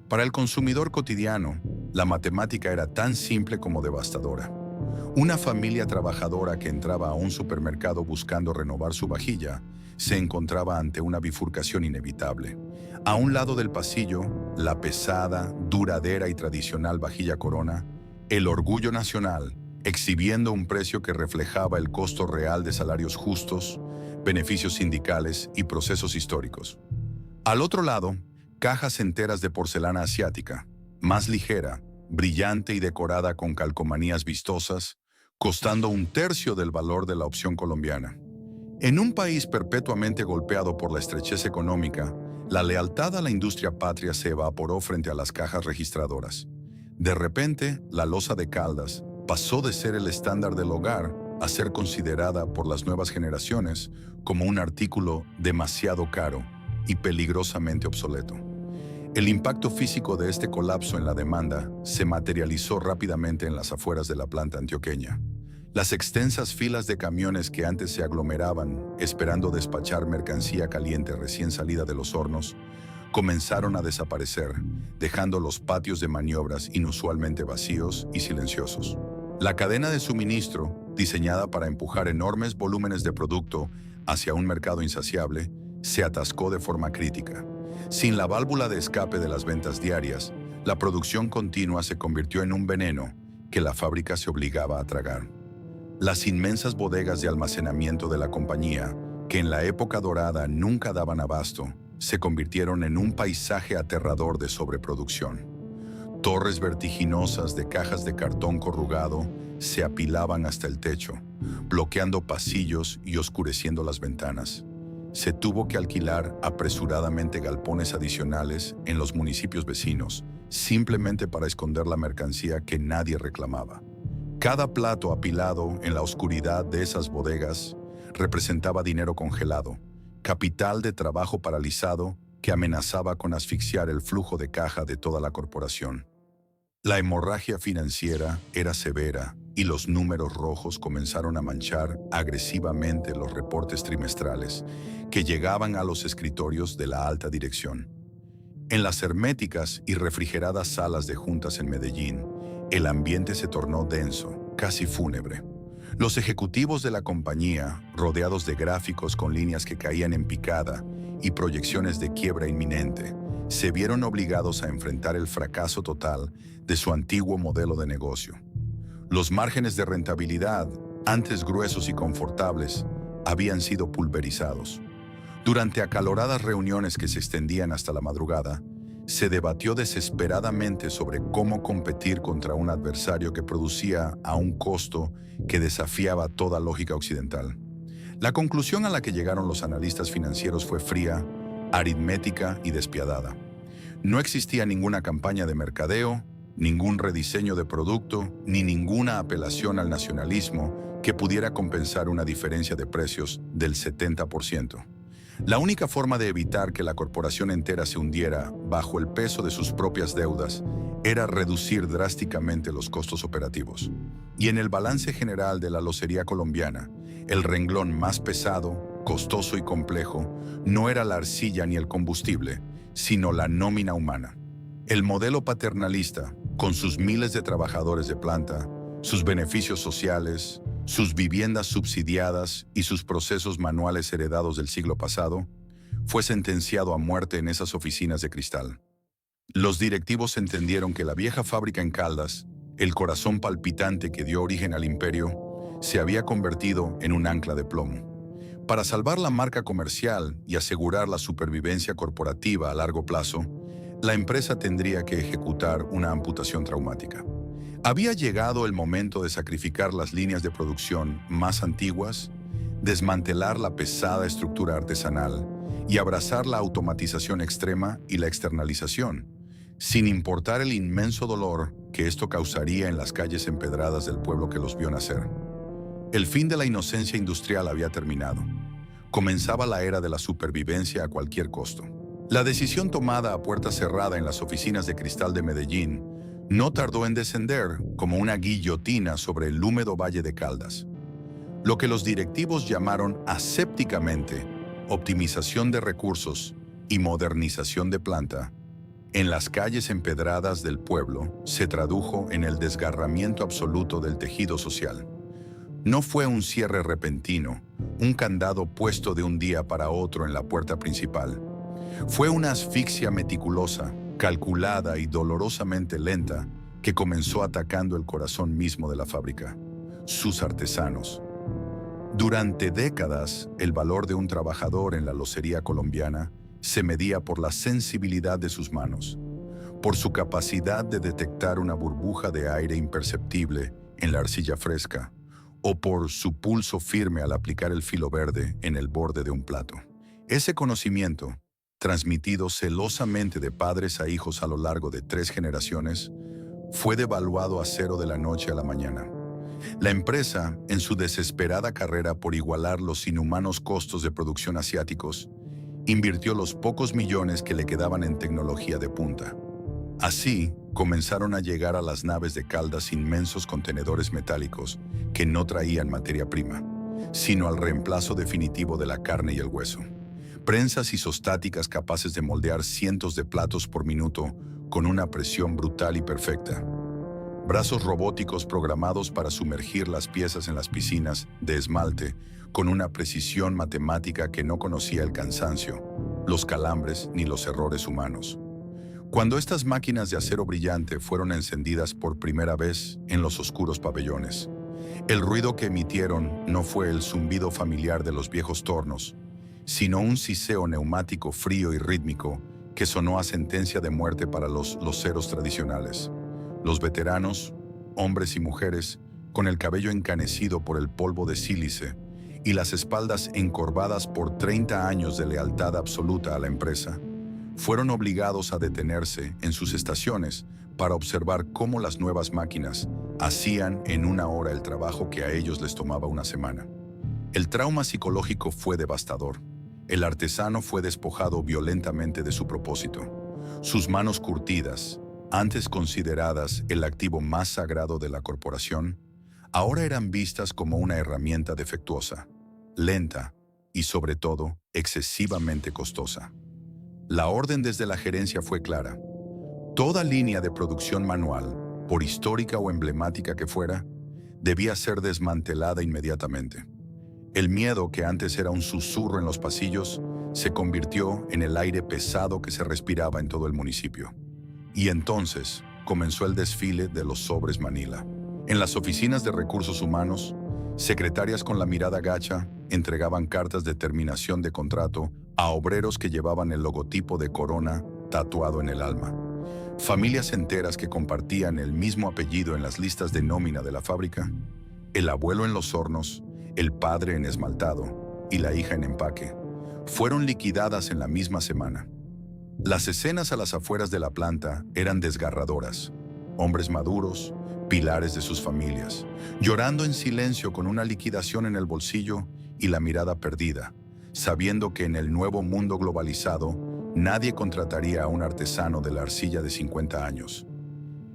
Speaker 1: Para el consumidor cotidiano, la matemática era tan simple como devastadora. Una familia trabajadora que entraba a un supermercado buscando renovar su vajilla se encontraba ante una bifurcación inevitable. A un lado del pasillo, la pesada, duradera y tradicional vajilla Corona, el orgullo nacional, exhibiendo un precio que reflejaba el costo real de salarios justos, beneficios sindicales y procesos históricos. Al otro lado, cajas enteras de porcelana asiática, más ligera, brillante y decorada con calcomanías vistosas, costando un tercio del valor de la opción colombiana. En un país perpetuamente golpeado por la estrechez económica, la lealtad a la industria patria se evaporó frente a las cajas registradoras. De repente, la loza de Caldas pasó de ser el estándar del hogar a ser considerada por las nuevas generaciones como un artículo demasiado caro y peligrosamente obsoleto. El impacto físico de este colapso en la demanda se materializó rápidamente en las afueras de la planta antioqueña. Las extensas filas de camiones que antes se aglomeraban esperando despachar mercancía caliente recién salida de los hornos comenzaron a desaparecer, dejando los patios de maniobras inusualmente vacíos y silenciosos. La cadena de suministro, diseñada para empujar enormes volúmenes de producto hacia un mercado insaciable, se atascó de forma crítica. Sin la válvula de escape de las ventas diarias, la producción continua se convirtió en un veneno que la fábrica se obligaba a tragar. Las inmensas bodegas de almacenamiento de la compañía, que en la época dorada nunca daban abasto, se convirtieron en un paisaje aterrador de sobreproducción. Torres vertiginosas de cajas de cartón corrugado se apilaban hasta el techo, bloqueando pasillos y oscureciendo las ventanas. Se tuvo que alquilar apresuradamente galpones adicionales en los municipios vecinos, simplemente para esconder la mercancía que nadie reclamaba. Cada plato apilado en la oscuridad de esas bodegas representaba dinero congelado, capital de trabajo paralizado que amenazaba con asfixiar el flujo de caja de toda la corporación. La hemorragia financiera era severa y los números rojos comenzaron a manchar agresivamente los reportes trimestrales que llegaban a los escritorios de la alta dirección. En las herméticas y refrigeradas salas de juntas en Medellín, el ambiente se tornó denso, casi fúnebre. Los ejecutivos de la compañía, rodeados de gráficos con líneas que caían en picada y proyecciones de quiebra inminente, se vieron obligados a enfrentar el fracaso total de su antiguo modelo de negocio. Los márgenes de rentabilidad, antes gruesos y confortables, habían sido pulverizados. Durante acaloradas reuniones que se extendían hasta la madrugada, se debatió desesperadamente sobre cómo competir contra un adversario que producía a un costo que desafiaba toda lógica occidental. La conclusión a la que llegaron los analistas financieros fue fría, aritmética y despiadada. No existía ninguna campaña de mercadeo, ningún rediseño de producto, ni ninguna apelación al nacionalismo que pudiera compensar una diferencia de precios del 70%. La única forma de evitar que la corporación entera se hundiera bajo el peso de sus propias deudas era reducir drásticamente los costos operativos. Y en el balance general de la locería colombiana, el renglón más pesado, costoso y complejo no era la arcilla ni el combustible, sino la nómina humana. El modelo paternalista, con sus miles de trabajadores de planta, sus beneficios sociales, sus viviendas subsidiadas y sus procesos manuales heredados del siglo pasado, fue sentenciado a muerte en esas oficinas de cristal. Los directivos entendieron que la vieja fábrica en Caldas, el corazón palpitante que dio origen al imperio, se había convertido en un ancla de plomo. Para salvar la marca comercial y asegurar la supervivencia corporativa a largo plazo, la empresa tendría que ejecutar una amputación traumática. Había llegado el momento de sacrificar las líneas de producción más antiguas, desmantelar la pesada estructura artesanal y abrazar la automatización extrema y la externalización, sin importar el inmenso dolor que esto causaría en las calles empedradas del pueblo que los vio nacer. El fin de la inocencia industrial había terminado. Comenzaba la era de la supervivencia a cualquier costo. La decisión tomada a puerta cerrada en las oficinas de cristal de Medellín no tardó en descender como una guillotina sobre el húmedo valle de Caldas. Lo que los directivos llamaron asépticamente optimización de recursos y modernización de planta, en las calles empedradas del pueblo se tradujo en el desgarramiento absoluto del tejido social. No fue un cierre repentino, un candado puesto de un día para otro en la puerta principal. Fue una asfixia meticulosa, calculada y dolorosamente lenta que comenzó atacando el corazón mismo de la fábrica, sus artesanos. Durante décadas, el valor de un trabajador en la locería colombiana se medía por la sensibilidad de sus manos, por su capacidad de detectar una burbuja de aire imperceptible en la arcilla fresca, o por su pulso firme al aplicar el filo verde en el borde de un plato. Ese conocimiento, transmitido celosamente de padres a hijos a lo largo de 3 generaciones, fue devaluado a cero de la noche a la mañana. La empresa, en su desesperada carrera por igualar los inhumanos costos de producción asiáticos, invirtió los pocos millones que le quedaban en tecnología de punta. Así, comenzaron a llegar a las naves de Caldas inmensos contenedores metálicos que no traían materia prima, sino al reemplazo definitivo de la carne y el hueso. Prensas isostáticas capaces de moldear cientos de platos por minuto con una presión brutal y perfecta. Brazos robóticos programados para sumergir las piezas en las piscinas de esmalte con una precisión matemática que no conocía el cansancio, los calambres ni los errores humanos. Cuando estas máquinas de acero brillante fueron encendidas por primera vez en los oscuros pabellones, el ruido que emitieron no fue el zumbido familiar de los viejos tornos, sino un siseo neumático frío y rítmico que sonó a sentencia de muerte para los loceros tradicionales. Los veteranos, hombres y mujeres, con el cabello encanecido por el polvo de sílice y las espaldas encorvadas por 30 años de lealtad absoluta a la empresa, fueron obligados a detenerse en sus estaciones para observar cómo las nuevas máquinas hacían en una hora el trabajo que a ellos les tomaba una semana. El trauma psicológico fue devastador. El artesano fue despojado violentamente de su propósito. Sus manos curtidas, antes consideradas el activo más sagrado de la corporación, ahora eran vistas como una herramienta defectuosa, lenta y, sobre todo, excesivamente costosa. La orden desde la gerencia fue clara. Toda línea de producción manual, por histórica o emblemática que fuera, debía ser desmantelada inmediatamente. El miedo, que antes era un susurro en los pasillos, se convirtió en el aire pesado que se respiraba en todo el municipio. Y entonces comenzó el desfile de los sobres Manila. En las oficinas de recursos humanos, secretarias con la mirada gacha entregaban cartas de terminación de contrato a obreros que llevaban el logotipo de Corona tatuado en el alma. Familias enteras que compartían el mismo apellido en las listas de nómina de la fábrica. El abuelo en los hornos, el padre en esmaltado y la hija en empaque, fueron liquidadas en la misma semana. Las escenas a las afueras de la planta eran desgarradoras. Hombres maduros, pilares de sus familias, llorando en silencio con una liquidación en el bolsillo y la mirada perdida, sabiendo que en el nuevo mundo globalizado nadie contrataría a un artesano de la arcilla de 50 años.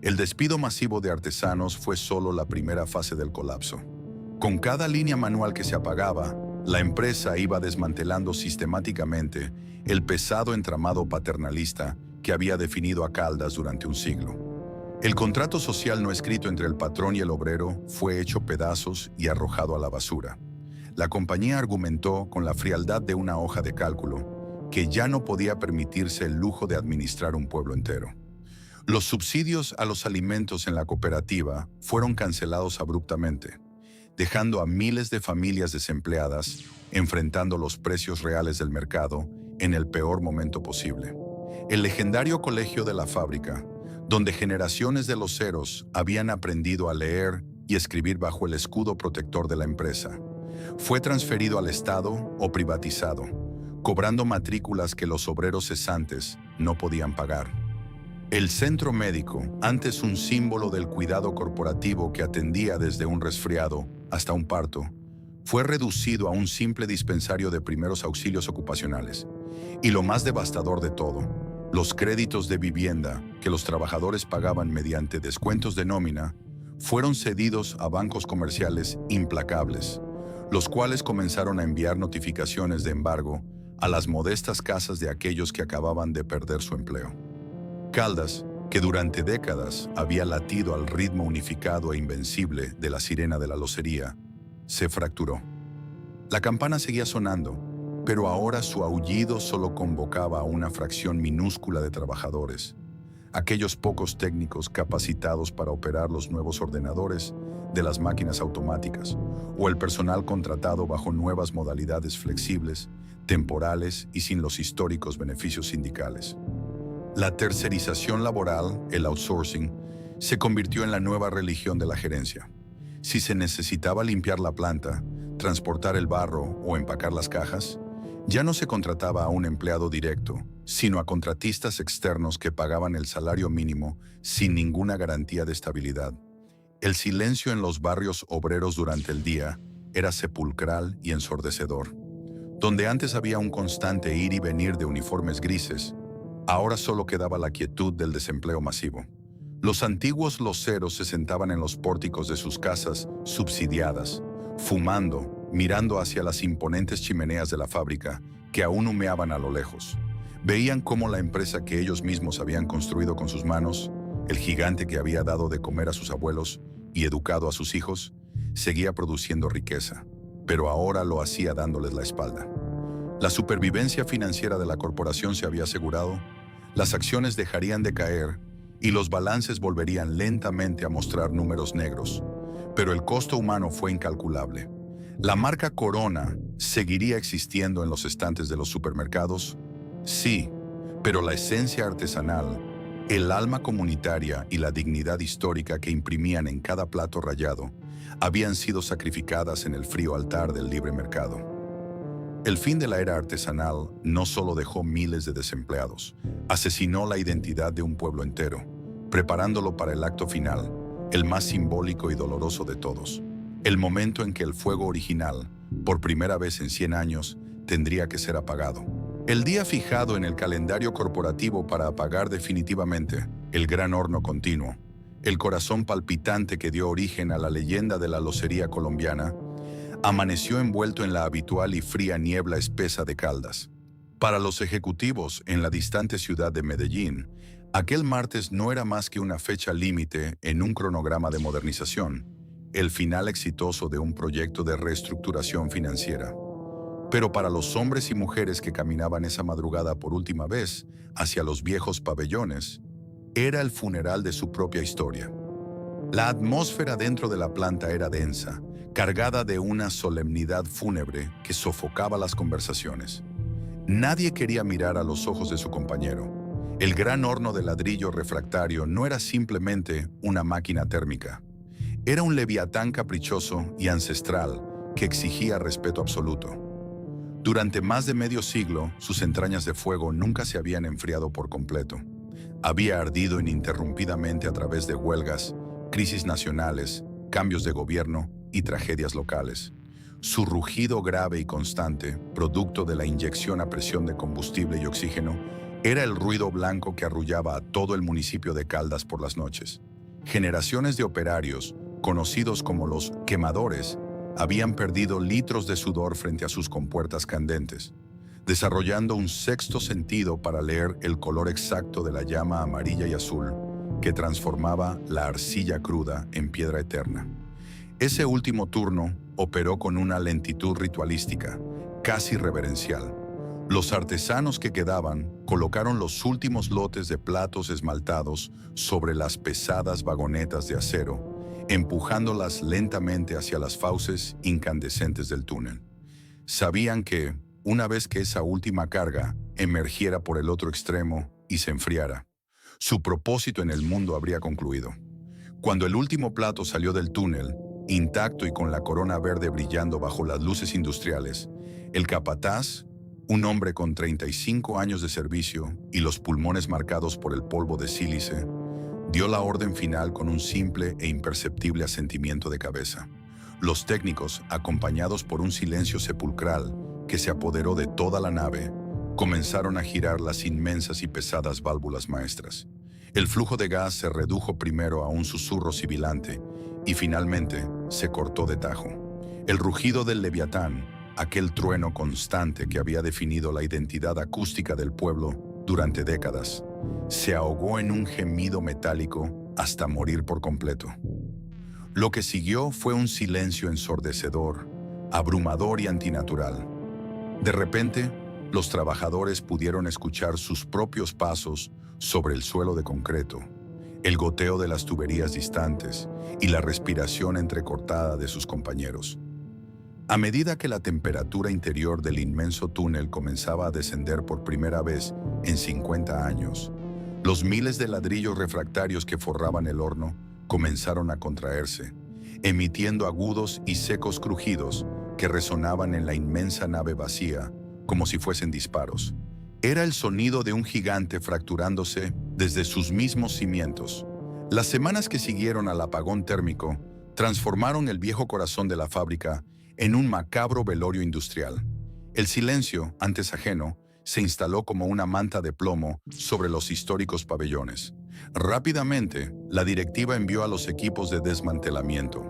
Speaker 1: El despido masivo de artesanos fue solo la primera fase del colapso. Con cada línea manual que se apagaba, la empresa iba desmantelando sistemáticamente el pesado entramado paternalista que había definido a Caldas durante un siglo. El contrato social no escrito entre el patrón y el obrero fue hecho pedazos y arrojado a la basura. La compañía argumentó con la frialdad de una hoja de cálculo que ya no podía permitirse el lujo de administrar un pueblo entero. Los subsidios a los alimentos en la cooperativa fueron cancelados abruptamente, dejando a miles de familias desempleadas enfrentando los precios reales del mercado en el peor momento posible. El legendario colegio de la fábrica, donde generaciones de loceros habían aprendido a leer y escribir bajo el escudo protector de la empresa, fue transferido al Estado o privatizado, cobrando matrículas que los obreros cesantes no podían pagar. El centro médico, antes un símbolo del cuidado corporativo que atendía desde un resfriado hasta un parto, fue reducido a un simple dispensario de primeros auxilios ocupacionales. Y lo más devastador de todo, los créditos de vivienda que los trabajadores pagaban mediante descuentos de nómina fueron cedidos a bancos comerciales implacables, los cuales comenzaron a enviar notificaciones de embargo a las modestas casas de aquellos que acababan de perder su empleo. Caldas, que durante décadas había latido al ritmo unificado e invencible de la sirena de la locería, se fracturó. La campana seguía sonando, pero ahora su aullido solo convocaba a una fracción minúscula de trabajadores, aquellos pocos técnicos capacitados para operar los nuevos ordenadores de las máquinas automáticas, o el personal contratado bajo nuevas modalidades flexibles, temporales y sin los históricos beneficios sindicales. La tercerización laboral, el outsourcing, se convirtió en la nueva religión de la gerencia. Si se necesitaba limpiar la planta, transportar el barro o empacar las cajas, ya no se contrataba a un empleado directo, sino a contratistas externos que pagaban el salario mínimo sin ninguna garantía de estabilidad. El silencio en los barrios obreros durante el día era sepulcral y ensordecedor. Donde antes había un constante ir y venir de uniformes grises, ahora solo quedaba la quietud del desempleo masivo. Los antiguos loceros se sentaban en los pórticos de sus casas subsidiadas, fumando, mirando hacia las imponentes chimeneas de la fábrica que aún humeaban a lo lejos. Veían cómo la empresa que ellos mismos habían construido con sus manos, el gigante que había dado de comer a sus abuelos y educado a sus hijos, seguía produciendo riqueza, pero ahora lo hacía dándoles la espalda. La supervivencia financiera de la corporación se había asegurado, las acciones dejarían de caer y los balances volverían lentamente a mostrar números negros, pero el costo humano fue incalculable. ¿La marca Corona seguiría existiendo en los estantes de los supermercados? Sí, pero la esencia artesanal, el alma comunitaria y la dignidad histórica que imprimían en cada plato rallado habían sido sacrificadas en el frío altar del libre mercado. El fin de la era artesanal no solo dejó miles de desempleados, asesinó la identidad de un pueblo entero, preparándolo para el acto final, el más simbólico y doloroso de todos. El momento en que el fuego original, por primera vez en 100 años, tendría que ser apagado. El día fijado en el calendario corporativo para apagar definitivamente el gran horno continuo, el corazón palpitante que dio origen a la leyenda de la locería colombiana, amaneció envuelto en la habitual y fría niebla espesa de Caldas. Para los ejecutivos en la distante ciudad de Medellín, aquel martes no era más que una fecha límite en un cronograma de modernización, el final exitoso de un proyecto de reestructuración financiera. Pero para los hombres y mujeres que caminaban esa madrugada por última vez hacia los viejos pabellones, era el funeral de su propia historia. La atmósfera dentro de la planta era densa, cargada de una solemnidad fúnebre que sofocaba las conversaciones. Nadie quería mirar a los ojos de su compañero. El gran horno de ladrillo refractario no era simplemente una máquina térmica. Era un leviatán caprichoso y ancestral que exigía respeto absoluto. Durante más de medio siglo, sus entrañas de fuego nunca se habían enfriado por completo. Había ardido ininterrumpidamente a través de huelgas, crisis nacionales, cambios de gobierno y tragedias locales. Su rugido grave y constante, producto de la inyección a presión de combustible y oxígeno, era el ruido blanco que arrullaba a todo el municipio de Caldas por las noches. Generaciones de operarios, conocidos como los quemadores, habían perdido litros de sudor frente a sus compuertas candentes, desarrollando un sexto sentido para leer el color exacto de la llama amarilla y azul que transformaba la arcilla cruda en piedra eterna. Ese último turno operó con una lentitud ritualística, casi reverencial. Los artesanos que quedaban colocaron los últimos lotes de platos esmaltados sobre las pesadas vagonetas de acero, empujándolas lentamente hacia las fauces incandescentes del túnel. Sabían que, una vez que esa última carga emergiera por el otro extremo y se enfriara, su propósito en el mundo habría concluido. Cuando el último plato salió del túnel, intacto y con la corona verde brillando bajo las luces industriales, el capataz, Un hombre con 35 años de servicio y los pulmones marcados por el polvo de sílice, dio la orden final con un simple e imperceptible asentimiento de cabeza. Los técnicos, acompañados por un silencio sepulcral que se apoderó de toda la nave, comenzaron a girar las inmensas y pesadas válvulas maestras. El flujo de gas se redujo primero a un susurro sibilante y finalmente se cortó de tajo. El rugido del Leviatán, aquel trueno constante que había definido la identidad acústica del pueblo durante décadas, se ahogó en un gemido metálico hasta morir por completo. Lo que siguió fue un silencio ensordecedor, abrumador y antinatural. De repente, los trabajadores pudieron escuchar sus propios pasos sobre el suelo de concreto, el goteo de las tuberías distantes y la respiración entrecortada de sus compañeros. A medida que la temperatura interior del inmenso túnel comenzaba a descender por primera vez en 50 años, los miles de ladrillos refractarios que forraban el horno comenzaron a contraerse, emitiendo agudos y secos crujidos que resonaban en la inmensa nave vacía como si fuesen disparos. Era el sonido de un gigante fracturándose desde sus mismos cimientos. Las semanas que siguieron al apagón térmico transformaron el viejo corazón de la fábrica en un macabro velorio industrial. El silencio, antes ajeno, se instaló como una manta de plomo sobre los históricos pabellones. Rápidamente, la directiva envió a los equipos de desmantelamiento.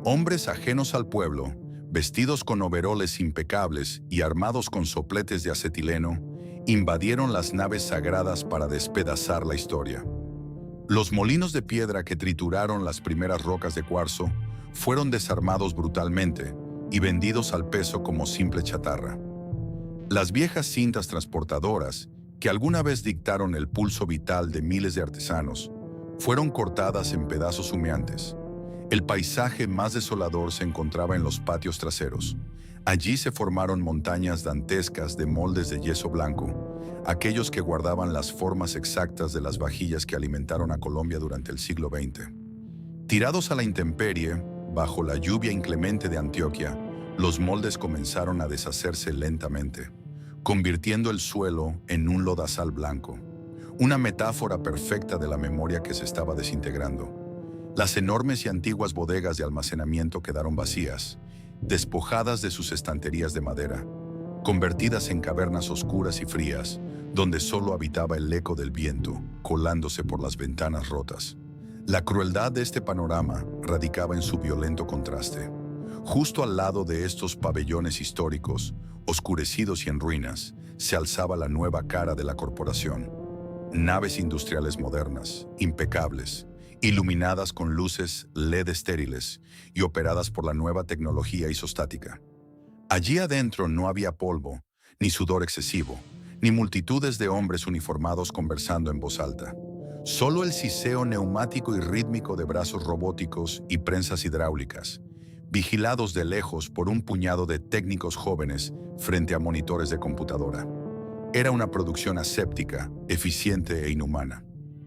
Speaker 1: Hombres ajenos al pueblo, vestidos con overoles impecables y armados con sopletes de acetileno, invadieron las naves sagradas para despedazar la historia. Los molinos de piedra que trituraron las primeras rocas de cuarzo fueron desarmados brutalmente y vendidos al peso como simple chatarra. Las viejas cintas transportadoras, que alguna vez dictaron el pulso vital de miles de artesanos, fueron cortadas en pedazos humeantes. El paisaje más desolador se encontraba en los patios traseros. Allí se formaron montañas dantescas de moldes de yeso blanco, aquellos que guardaban las formas exactas de las vajillas que alimentaron a Colombia durante el siglo XX. Tirados a la intemperie, bajo la lluvia inclemente de Antioquia, los moldes comenzaron a deshacerse lentamente, convirtiendo el suelo en un lodazal blanco, una metáfora perfecta de la memoria que se estaba desintegrando. Las enormes y antiguas bodegas de almacenamiento quedaron vacías, despojadas de sus estanterías de madera, convertidas en cavernas oscuras y frías, donde solo habitaba el eco del viento, colándose por las ventanas rotas. La crueldad de este panorama radicaba en su violento contraste. Justo al lado de estos pabellones históricos, oscurecidos y en ruinas, se alzaba la nueva cara de la corporación. Naves industriales modernas, impecables, iluminadas con luces LED estériles y operadas por la nueva tecnología isostática. Allí adentro no había polvo, ni sudor excesivo, ni multitudes de hombres uniformados conversando en voz alta. Solo el siseo neumático y rítmico de brazos robóticos y prensas hidráulicas, vigilados de lejos por un puñado de técnicos jóvenes frente a monitores de computadora. Era una producción aséptica, eficiente e inhumana.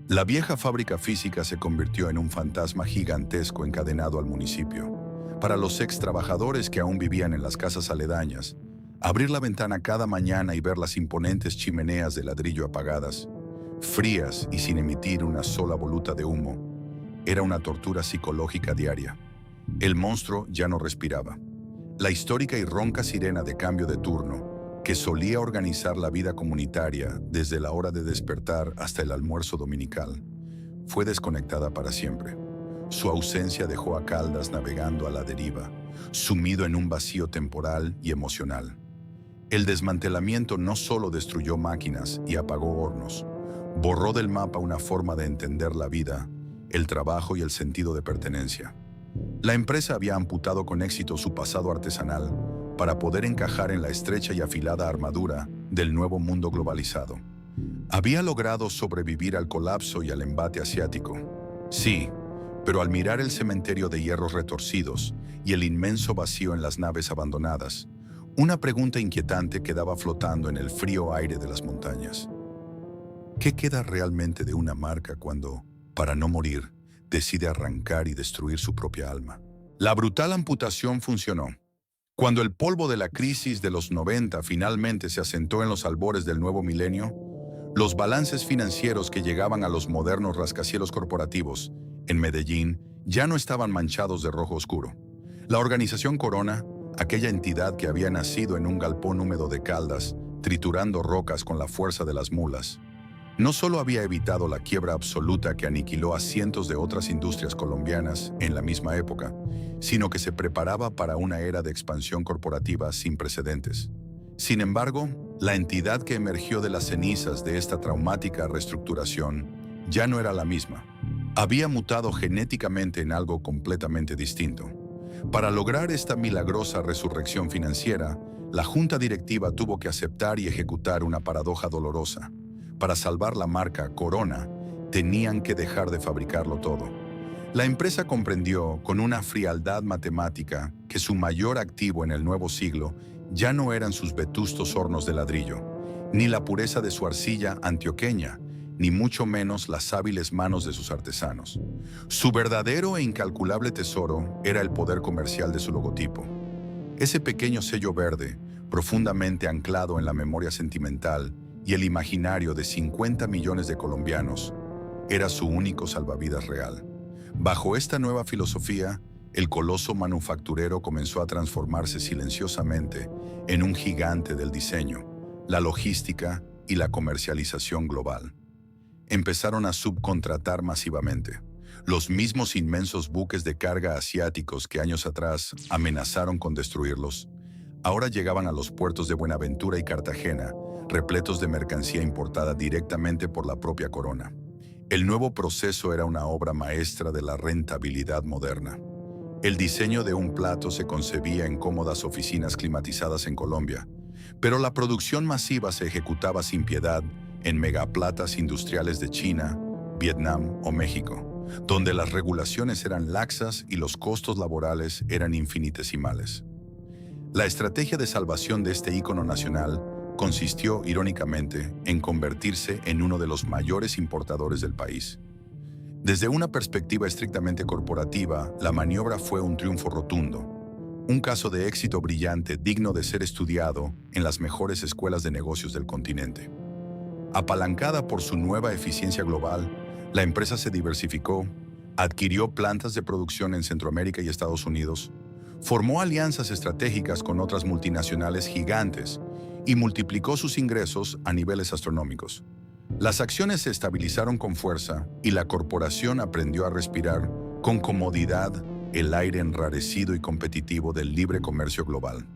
Speaker 1: La vieja fábrica física se convirtió en un fantasma gigantesco encadenado al municipio. Para los ex trabajadores que aún vivían en las casas aledañas, abrir la ventana cada mañana y ver las imponentes chimeneas de ladrillo apagadas, frías y sin emitir una sola voluta de humo, era una tortura psicológica diaria. El monstruo ya no respiraba. La histórica y ronca sirena de cambio de turno, que solía organizar la vida comunitaria desde la hora de despertar hasta el almuerzo dominical, fue desconectada para siempre. Su ausencia dejó a Caldas navegando a la deriva, sumido en un vacío temporal y emocional. El desmantelamiento no solo destruyó máquinas y apagó hornos, borró del mapa una forma de entender la vida, el trabajo y el sentido de pertenencia. La empresa había amputado con éxito su pasado artesanal para poder encajar en la estrecha y afilada armadura del nuevo mundo globalizado. Había logrado sobrevivir al colapso y al embate asiático. Sí, pero al mirar el cementerio de hierros retorcidos y el inmenso vacío en las naves abandonadas, una pregunta inquietante quedaba flotando en el frío aire de las montañas. ¿Qué queda realmente de una marca cuando, para no morir, decide arrancar y destruir su propia alma? La brutal amputación funcionó. Cuando el polvo de la crisis de los 90 finalmente se asentó en los albores del nuevo milenio, los balances financieros que llegaban a los modernos rascacielos corporativos en Medellín ya no estaban manchados de rojo oscuro. La organización Corona, aquella entidad que había nacido en un galpón húmedo de Caldas, triturando rocas con la fuerza de las mulas, no solo había evitado la quiebra absoluta que aniquiló a cientos de otras industrias colombianas en la misma época, sino que se preparaba para una era de expansión corporativa sin precedentes. Sin embargo, la entidad que emergió de las cenizas de esta traumática reestructuración ya no era la misma. Había mutado genéticamente en algo completamente distinto. Para lograr esta milagrosa resurrección financiera, la junta directiva tuvo que aceptar y ejecutar una paradoja dolorosa. Para salvar la marca Corona, tenían que dejar de fabricarlo todo. La empresa comprendió con una frialdad matemática que su mayor activo en el nuevo siglo ya no eran sus vetustos hornos de ladrillo, ni la pureza de su arcilla antioqueña, ni mucho menos las hábiles manos de sus artesanos. Su verdadero e incalculable tesoro era el poder comercial de su logotipo. Ese pequeño sello verde, profundamente anclado en la memoria sentimental y el imaginario de 50 millones de colombianos, era su único salvavidas real. Bajo esta nueva filosofía, el coloso manufacturero comenzó a transformarse silenciosamente en un gigante del diseño, la logística y la comercialización global. Empezaron a subcontratar masivamente. Los mismos inmensos buques de carga asiáticos que años atrás amenazaron con destruirlos, ahora llegaban a los puertos de Buenaventura y Cartagena, repletos de mercancía importada directamente por la propia Corona. El nuevo proceso era una obra maestra de la rentabilidad moderna. El diseño de un plato se concebía en cómodas oficinas climatizadas en Colombia, pero la producción masiva se ejecutaba sin piedad en megaplatas industriales de China, Vietnam o México, donde las regulaciones eran laxas y los costos laborales eran infinitesimales. La estrategia de salvación de este ícono nacional consistió, irónicamente, en convertirse en uno de los mayores importadores del país. Desde una perspectiva estrictamente corporativa, la maniobra fue un triunfo rotundo, un caso de éxito brillante digno de ser estudiado en las mejores escuelas de negocios del continente. Apalancada por su nueva eficiencia global, la empresa se diversificó, adquirió plantas de producción en Centroamérica y Estados Unidos, formó alianzas estratégicas con otras multinacionales gigantes y multiplicó sus ingresos a niveles astronómicos. Las acciones se estabilizaron con fuerza y la corporación aprendió a respirar con comodidad el aire enrarecido y competitivo del libre comercio global.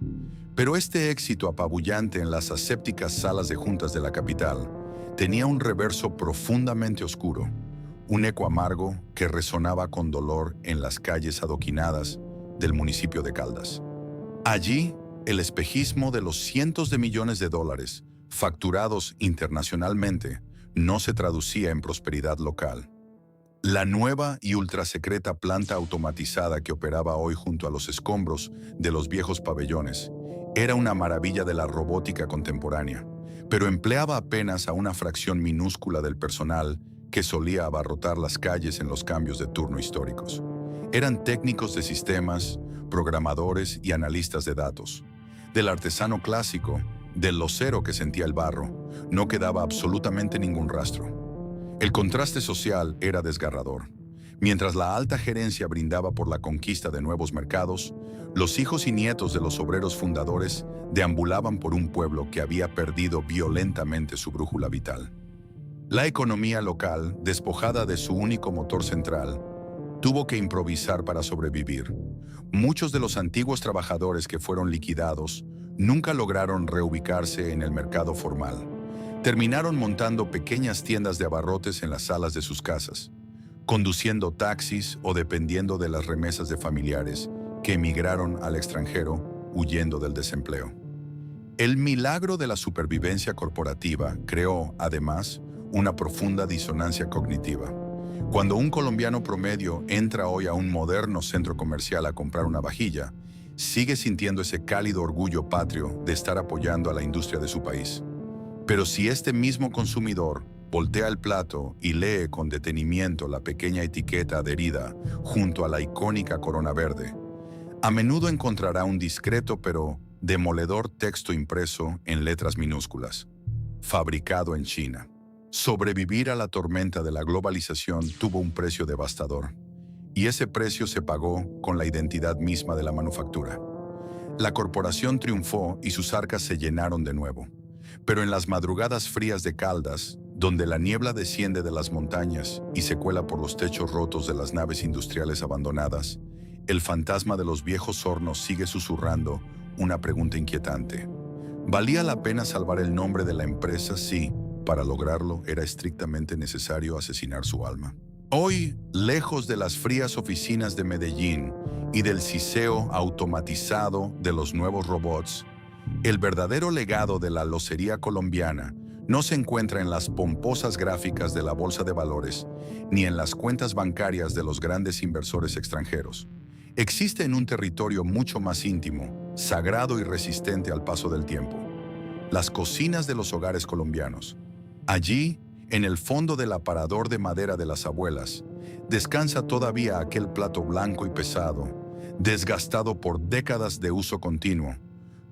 Speaker 1: Pero este éxito apabullante en las asépticas salas de juntas de la capital tenía un reverso profundamente oscuro, un eco amargo que resonaba con dolor en las calles adoquinadas del municipio de Caldas. Allí, el espejismo de los cientos de millones de dólares facturados internacionalmente no se traducía en prosperidad local. La nueva y ultrasecreta planta automatizada que operaba hoy junto a los escombros de los viejos pabellones era una maravilla de la robótica contemporánea, pero empleaba apenas a una fracción minúscula del personal que solía abarrotar las calles en los cambios de turno históricos. Eran técnicos de sistemas, programadores y analistas de datos. Del artesano clásico, del losero que sentía el barro, no quedaba absolutamente ningún rastro. El contraste social era desgarrador. Mientras la alta gerencia brindaba por la conquista de nuevos mercados, los hijos y nietos de los obreros fundadores deambulaban por un pueblo que había perdido violentamente su brújula vital. La economía local, despojada de su único motor central, tuvo que improvisar para sobrevivir. Muchos de los antiguos trabajadores que fueron liquidados nunca lograron reubicarse en el mercado formal. Terminaron montando pequeñas tiendas de abarrotes en las salas de sus casas, conduciendo taxis o dependiendo de las remesas de familiares que emigraron al extranjero huyendo del desempleo. El milagro de la supervivencia corporativa creó, además, una profunda disonancia cognitiva. Cuando un colombiano promedio entra hoy a un moderno centro comercial a comprar una vajilla, sigue sintiendo ese cálido orgullo patrio de estar apoyando a la industria de su país. Pero si este mismo consumidor voltea el plato y lee con detenimiento la pequeña etiqueta adherida junto a la icónica corona verde, A menudo encontrará un discreto pero demoledor texto impreso en letras minúsculas. Fabricado en China. Sobrevivir a la tormenta de la globalización tuvo un precio devastador, y ese precio se pagó con la identidad misma de la manufactura. La corporación triunfó y sus arcas se llenaron de nuevo. Pero en las madrugadas frías de Caldas, donde la niebla desciende de las montañas y se cuela por los techos rotos de las naves industriales abandonadas, el fantasma de los viejos hornos sigue susurrando una pregunta inquietante. ¿Valía la pena salvar el nombre de la empresa si, para lograrlo, era estrictamente necesario asesinar su alma? Hoy, lejos de las frías oficinas de Medellín y del siseo automatizado de los nuevos robots, el verdadero legado de la locería colombiana no se encuentra en las pomposas gráficas de la bolsa de valores ni en las cuentas bancarias de los grandes inversores extranjeros. Existe en un territorio mucho más íntimo, sagrado y resistente al paso del tiempo: las cocinas de los hogares colombianos. Allí, en el fondo del aparador de madera de las abuelas, descansa todavía aquel plato blanco y pesado, desgastado por décadas de uso continuo,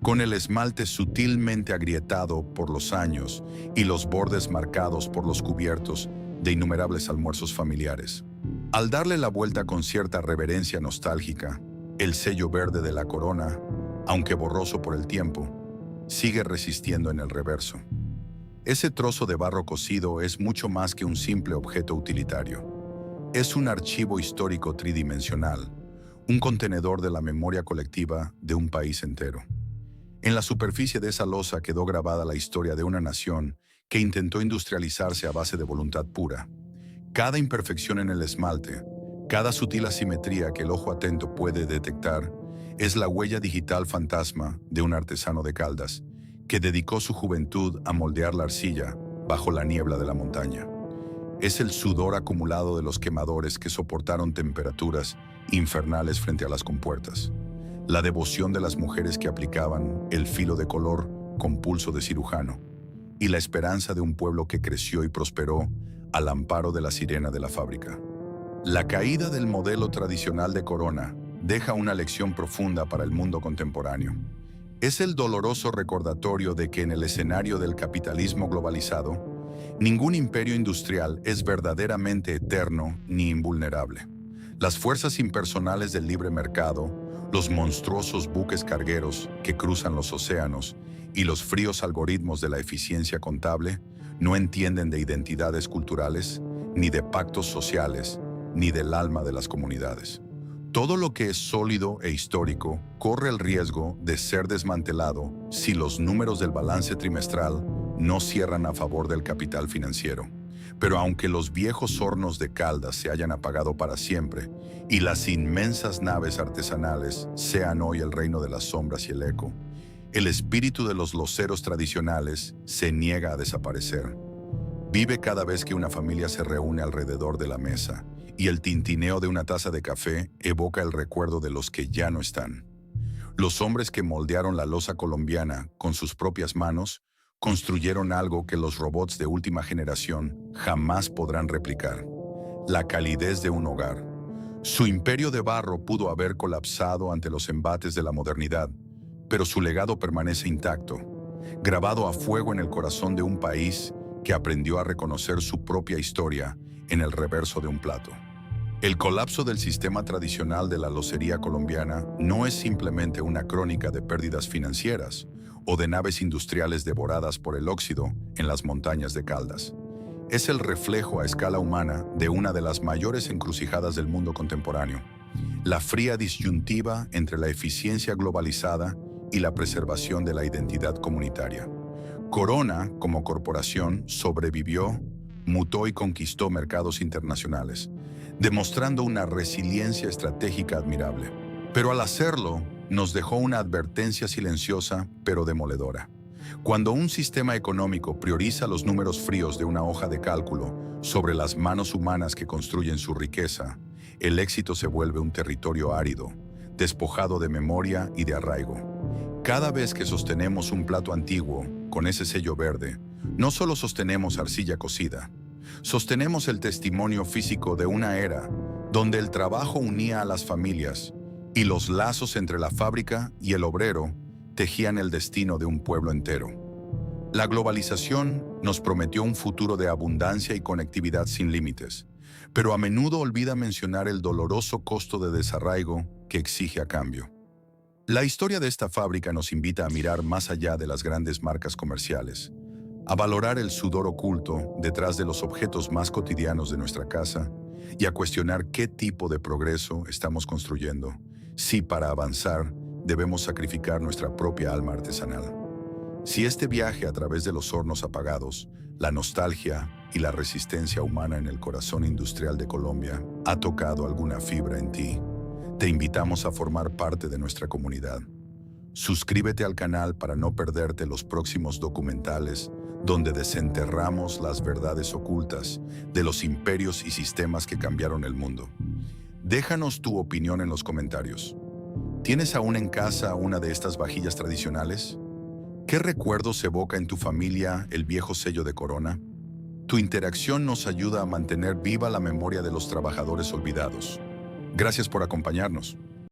Speaker 1: con el esmalte sutilmente agrietado por los años y los bordes marcados por los cubiertos de innumerables almuerzos familiares. Al darle la vuelta con cierta reverencia nostálgica, el sello verde de la corona, aunque borroso por el tiempo, sigue resistiendo en el reverso. Ese trozo de barro cocido es mucho más que un simple objeto utilitario. Es un archivo histórico tridimensional, un contenedor de la memoria colectiva de un país entero. En la superficie de esa losa quedó grabada la historia de una nación que intentó industrializarse a base de voluntad pura. Cada imperfección en el esmalte, cada sutil asimetría que el ojo atento puede detectar, es la huella digital fantasma de un artesano de Caldas, que dedicó su juventud a moldear la arcilla bajo la niebla de la montaña. Es el sudor acumulado de los quemadores que soportaron temperaturas infernales frente a las compuertas, la devoción de las mujeres que aplicaban el filo de color con pulso de cirujano, y la esperanza de un pueblo que creció y prosperó al amparo de la sirena de la fábrica. La caída del modelo tradicional de Corona deja una lección profunda para el mundo contemporáneo. Es el doloroso recordatorio de que en el escenario del capitalismo globalizado, ningún imperio industrial es verdaderamente eterno ni invulnerable. Las fuerzas impersonales del libre mercado, los monstruosos buques cargueros que cruzan los océanos y los fríos algoritmos de la eficiencia contable no entienden de identidades culturales, ni de pactos sociales, ni del alma de las comunidades. Todo lo que es sólido e histórico corre el riesgo de ser desmantelado si los números del balance trimestral no cierran a favor del capital financiero. Pero aunque los viejos hornos de Caldas se hayan apagado para siempre y las inmensas naves artesanales sean hoy el reino de las sombras y el eco, el espíritu de los loceros tradicionales se niega a desaparecer. Vive cada vez que una familia se reúne alrededor de la mesa y el tintineo de una taza de café evoca el recuerdo de los que ya no están. Los hombres que moldearon la loza colombiana con sus propias manos construyeron algo que los robots de última generación jamás podrán replicar: la calidez de un hogar. Su imperio de barro pudo haber colapsado ante los embates de la modernidad, pero su legado permanece intacto, grabado a fuego en el corazón de un país que aprendió a reconocer su propia historia en el reverso de un plato. El colapso del sistema tradicional de la locería colombiana no es simplemente una crónica de pérdidas financieras o de naves industriales devoradas por el óxido en las montañas de Caldas. Es el reflejo a escala humana de una de las mayores encrucijadas del mundo contemporáneo: la fría disyuntiva entre la eficiencia globalizada y la preservación de la identidad comunitaria. Corona, como corporación, sobrevivió, mutó y conquistó mercados internacionales, demostrando una resiliencia estratégica admirable. Pero al hacerlo, nos dejó una advertencia silenciosa pero demoledora. Cuando un sistema económico prioriza los números fríos de una hoja de cálculo sobre las manos humanas que construyen su riqueza, el éxito se vuelve un territorio árido, despojado de memoria y de arraigo. Cada vez que sostenemos un plato antiguo con ese sello verde, no solo sostenemos arcilla cocida, sostenemos el testimonio físico de una era donde el trabajo unía a las familias y los lazos entre la fábrica y el obrero tejían el destino de un pueblo entero. La globalización nos prometió un futuro de abundancia y conectividad sin límites, pero a menudo olvida mencionar el doloroso costo de desarraigo que exige a cambio. La historia de esta fábrica nos invita a mirar más allá de las grandes marcas comerciales, a valorar el sudor oculto detrás de los objetos más cotidianos de nuestra casa y a cuestionar qué tipo de progreso estamos construyendo, si para avanzar debemos sacrificar nuestra propia alma artesanal. Si este viaje a través de los hornos apagados, la nostalgia y la resistencia humana en el corazón industrial de Colombia ha tocado alguna fibra en ti, te invitamos a formar parte de nuestra comunidad. Suscríbete al canal para no perderte los próximos documentales donde desenterramos las verdades ocultas de los imperios y sistemas que cambiaron el mundo. Déjanos tu opinión en los comentarios. ¿Tienes aún en casa una de estas vajillas tradicionales? ¿Qué recuerdos evoca en tu familia el viejo sello de corona? Tu interacción nos ayuda a mantener viva la memoria de los trabajadores olvidados. Gracias por acompañarnos.